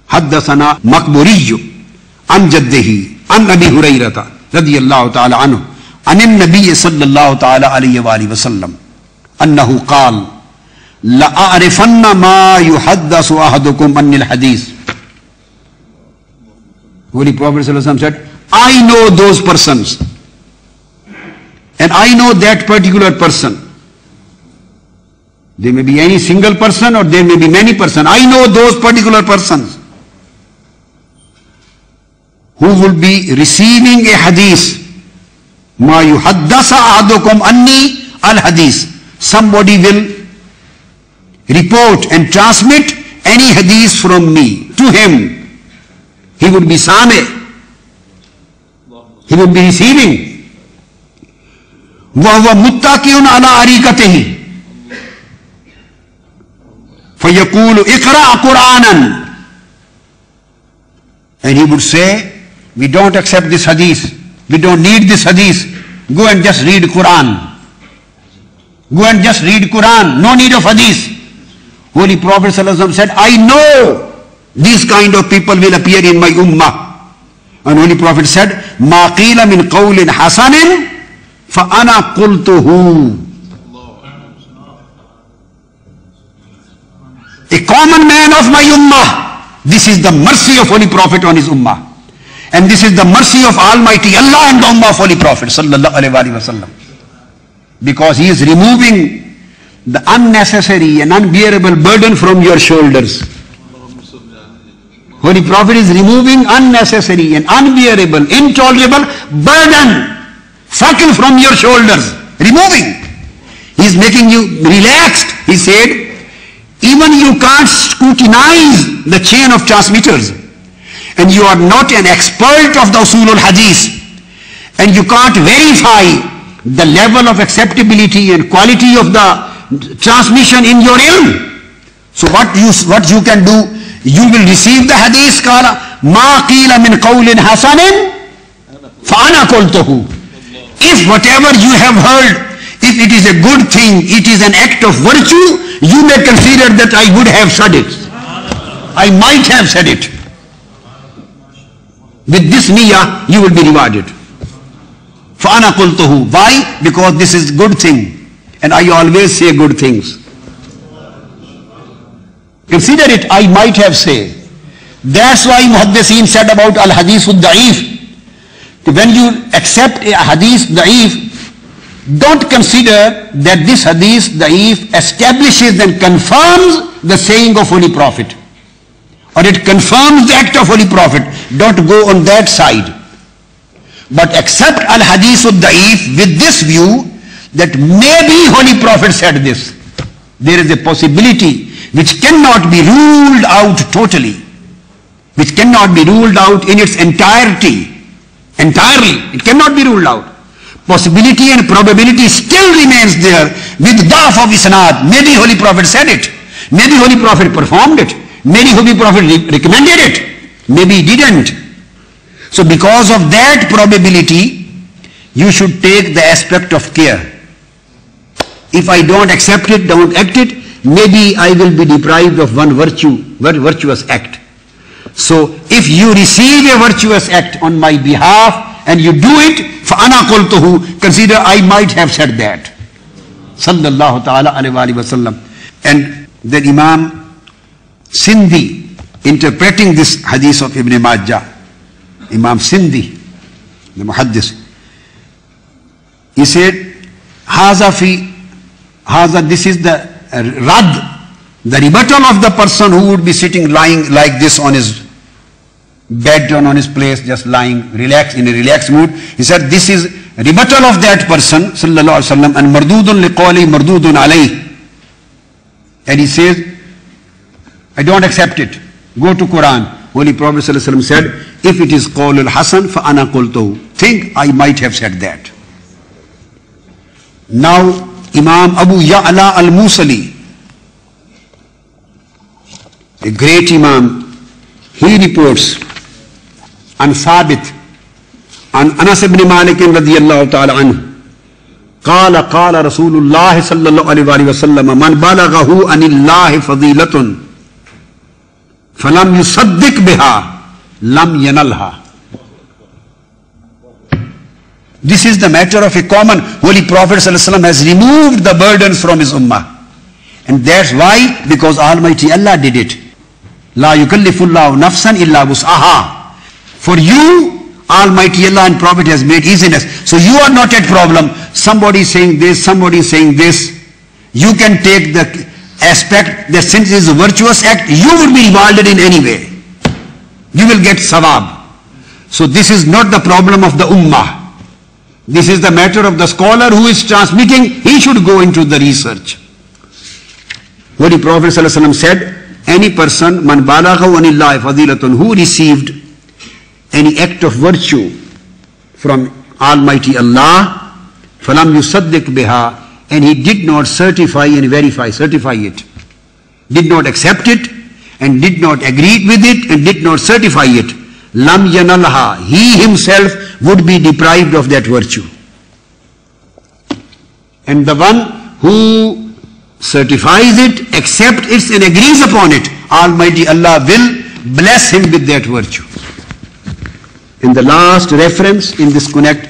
Haddathana Maqburiyu an jaddihi an Abi Hurayrata radiyallahu ta'ala anhu an al-Nabi sallallahu ta'ala alayhi wa alihi wa sallam annahu qala la a'rifanna ma yuhaddasu ahadukum anil hadith. Holy Prophet sallallahu alaihi wasallam said, I know those persons and I know that particular person. There may be any single person or there may be many persons. I know those particular persons who will be receiving a hadith. Ma yuhaddasa ahadukum anni al-hadith. Somebody will report and transmit any hadith from me to him. He would be sami. He would be receiving. وَهُوَ مُتَّكِئٌ عَلَىٰ أَرِيكَتِهِ فَيَقُولُ اقْرَأْ قُرْآنًا. And he would say, we don't accept this hadith. We don't need this hadith. Go and just read Quran. Go and just read Quran. No need of hadith. Holy Prophet ﷺ said, I know these kind of people will appear in my ummah. And Holy Prophet said, مَا قِيلَ مِنْ قَوْلٍ حَسَنٍ فَأَنَا قُلْتُهُ. A common man of my ummah. This is the mercy of Holy Prophet on his ummah. And this is the mercy of Almighty Allah and the ummah of Holy Prophet sallallahu alaihi wasallam. Because he is removing the unnecessary and unbearable burden from your shoulders. Holy Prophet is removing unnecessary and unbearable, intolerable burden, circle from your shoulders. Removing. He is making you relaxed. He said, even you can't scrutinize the chain of transmitters, and you are not an expert of the usul al-hadith, and you can't verify the level of acceptability and quality of the transmission in your ilm. So what you can do, you will receive the hadith, qala ma qila min qawlin hasanin fa ana qultuhu. If whatever you have heard, if it is a good thing, it is an act of virtue, you may consider that I would have said it. I might have said it. With this niyyah, you will be rewarded. فَأَنَا قُلْتُهُ. Why? Because this is good thing. And I always say good things. Consider it, I might have said. That's why Muhaddiseen said about al-hadith al-da'if. When you accept a hadith da'if, don't consider that this hadith da'if establishes and confirms the saying of Holy Prophet. or it confirms the act of Holy Prophet, don't go on that side. But accept al-hadith al-da'if with this view that maybe Holy Prophet said this. There is a possibility which cannot be ruled out totally, which cannot be ruled out in its entirety. Entirely, it cannot be ruled out. Possibility and probability still remains there with da'af of isnad. Maybe Holy Prophet said it. Maybe Holy Prophet performed it. Maybe Holy Prophet recommended it. Maybe he didn't. So because of that probability, you should take the aspect of care. If I don't accept it, don't act it, maybe I will be deprived of one virtuous act. So if you receive a virtuous act on my behalf and you do it, فَأَنَا قُلْتُهُ, consider I might have said that. Sallallahu ta'ala alayhi wa sallam. And then Imam Sindhi, interpreting this hadith of Ibn Majah, Imam Sindhi, the Muhaddis, he said, this is the rad, the rebuttal of the person who would be sitting, lying like this on his bed or on his place, just lying, relaxed, in a relaxed mood. He said, this is rebuttal of that person, sallallahu alaihi wasallam, and mardudun liqawli mardudun alayh. And he says, I don't accept it. Go to Quran. Holy Prophet sallallahu alaihi wasallam said, if it is qawl al-hasan fa ana qultuhu. Think I might have said that. Now Imam Abu Ya'la al-Musali, a great Imam, he reports an Thabit, an Anas ibn Malik radiyallahu ta'ala anhu, قال قال رسول الله صلى الله عليه وسلم من بلغه عن الله فضيلة فلم يصدق بها لم ينلها. This is the matter of a common. Holy Prophet ﷺ has removed the burdens from his ummah. And that's why, because Almighty Allah did it. La yukallifullahu nafsan illa wus'aha. For you, Almighty Allah and Prophet has made easiness. So you are not at problem. Somebody is saying this, somebody is saying this. You can take the aspect that since it is a virtuous act, you will be rewarded in any way. You will get sawab. So this is not the problem of the ummah. This is the matter of the scholar who is transmitting. He should go into the research. Holy Prophet ﷺ said, any person, man balaghahu anillahi fadilatun, who received any act of virtue from Almighty Allah, falam yusaddiq biha, and he did not certify and certify it, did not accept it, and did not agree with it, and did not certify it, lam yanalha, he himself would be deprived of that virtue. And the one who certifies it, accepts it, and agrees upon it, Almighty Allah will bless him with that virtue. In the last reference in this connect,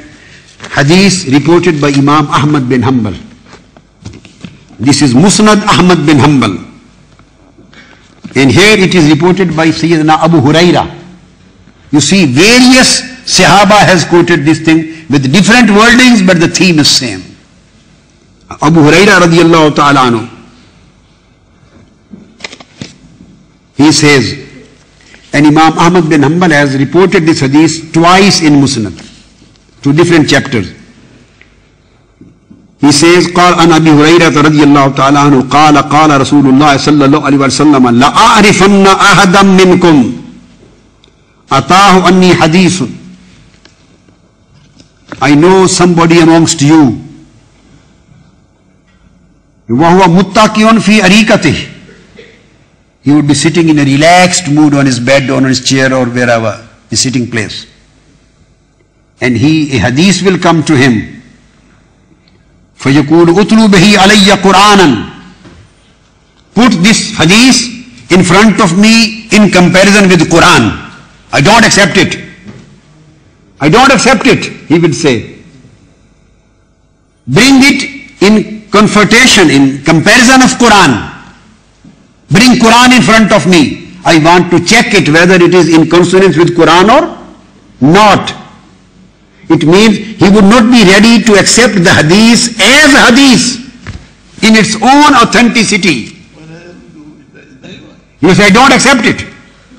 hadith reported by Imam Ahmad bin Hanbal. This is Musnad Ahmad bin Hanbal. And here it is reported by Sayyidina Abu Huraira. You see, various Sahaba has quoted this thing with different wordings, but the theme is same. Abu Huraira radiyallahu ta'ala anhu, he says, and Imam Ahmad bin Hanbal has reported this hadith twice in Musnad, two different chapters. He says, قال عن أبي هريرة رضي الله تعالى عنه قال قال رسول الله صلى الله عليه وسلم لأعرفن أحدا منكم أتاه أني حديث. I know somebody amongst you وهو متكئ في أريكته. He would be sitting in a relaxed mood on his bed or on his chair or wherever, his sitting place. And a hadith will come to him. فَيَقُولُ أُتْلُوا بِهِ عَلَيَّ قُرْآنًا. Put this hadith in front of me in comparison with Quran. I don't accept it. I don't accept it, he would say. Bring it in confrontation, in comparison of Quran. Bring Quran in front of me. I want to check it whether it is in consonance with Quran or not. It means he would not be ready to accept the hadith as a hadith in its own authenticity. He would say, I don't accept it.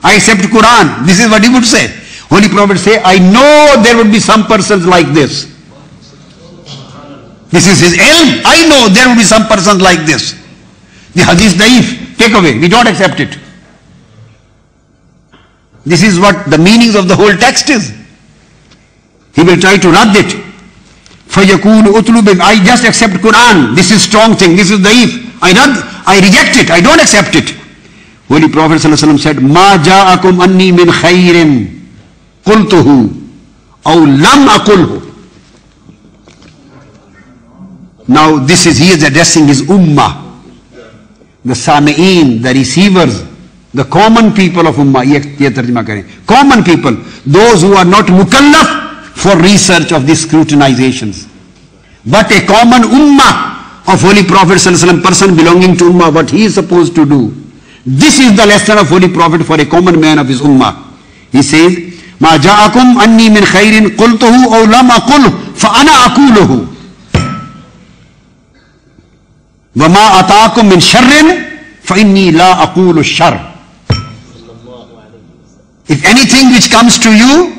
I accept Quran. This is what he would say. Holy Prophet say, I know there would be some persons like this. This is his ilm. I know there would be some persons like this. The hadith daif, take away. We don't accept it. This is what the meanings of the whole text is. He will try to rad it. فَيَكُونُ أُطْلُبٍ I just accept Quran. This is strong thing. This is daif. I reject it. I don't accept it. Holy Prophet ﷺ said, مَا جَاءَكُمْ أَنِّي مِنْ خَيْرٍ قُلْتُهُ أَوْ لَمْ أَقُلْهُ. Now this is, he is addressing his ummah. The sami'een, the receivers, the common people of ummah. Ye tarjuma kare. Common people, those who are not mukallaf for research of these scrutinizations. But a common ummah of Holy Prophet ﷺ, person belonging to ummah, what he is supposed to do. This is the lesson of Holy Prophet for a common man of his ummah. He says, مَا جَاءَكُمْ أَنِّي مِنْ خَيْرٍ قُلْتُهُ أَوْ لَمْ أَقُلْهُ فَأَنَا أَقُولُهُ وَمَا أَتَاكُمْ مِنْ شَرٍّ فَإِنِّي لَا أَقُولُ الشَّرِّ. If anything which comes to you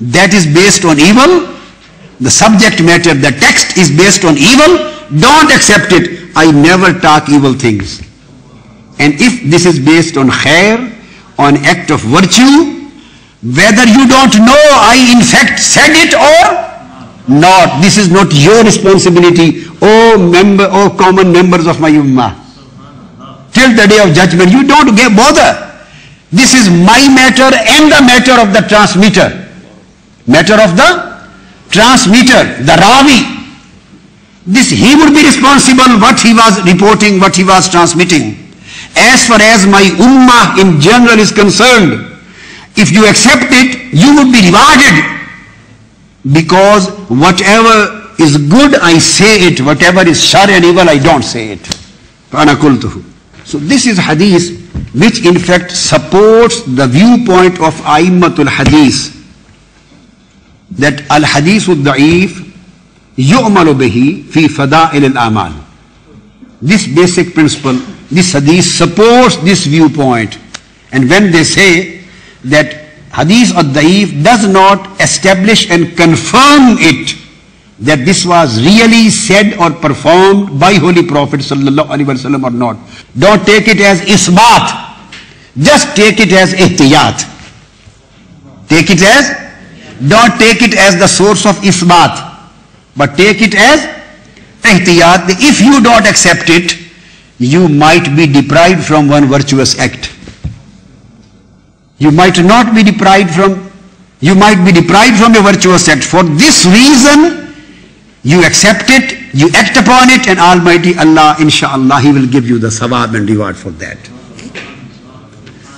that is based on evil, the subject matter, the text is based on evil, don't accept it. I never talk evil things. And if this is based on khair, on act of virtue, whether you don't know I in fact said it or not, this is not your responsibility, oh common members of my ummah. Till the day of judgment, you don't get bother. This is my matter and the matter of the transmitter. Matter of the transmitter, the rawi. This, he would be responsible what he was reporting, what he was transmitting. As far as my ummah in general is concerned, if you accept it, you would be rewarded. Because whatever is good, I say it. Whatever is shar and evil, I don't say it. So this is hadith which in fact supports the viewpoint of A'immatul Hadith, that al-hadith al-da'if yu'malu bihi fi fada'il al-amal. This basic principle, this hadith supports this viewpoint. And when they say that hadith al-da'if does not establish and confirm it, that this was really said or performed by Holy Prophet sallallahu alaihi wasallam or not, don't take it as isbat. Just take it as ihtiyat. Don't take it as the source of isbat, but take it as ihtiyat. If you don't accept it, you might be deprived from one virtuous act. You might be deprived from a virtuous act. For this reason, you accept it, you act upon it, and Almighty Allah, inshaAllah, He will give you the sawab and reward for that.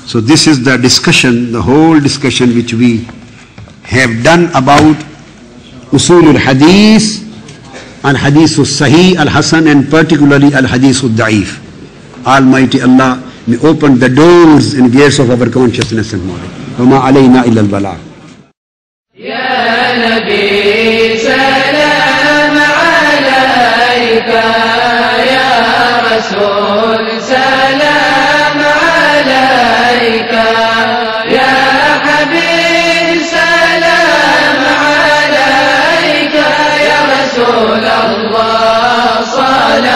So this is the discussion, the whole discussion which we have done about Usul al-Hadith, al-Hadith al-Sahih, al-Hasan, and particularly al-Hadith al-Da'if. Almighty Allah may open the doors and gates of our consciousness and knowledge. وَمَا عَلَيْنَا إِلَّا الْبَلَاغُ. يا نبي سلام عليك، يا رسول سلام عليك، يا حبيب سلام عليك، يا رسول الله صلاه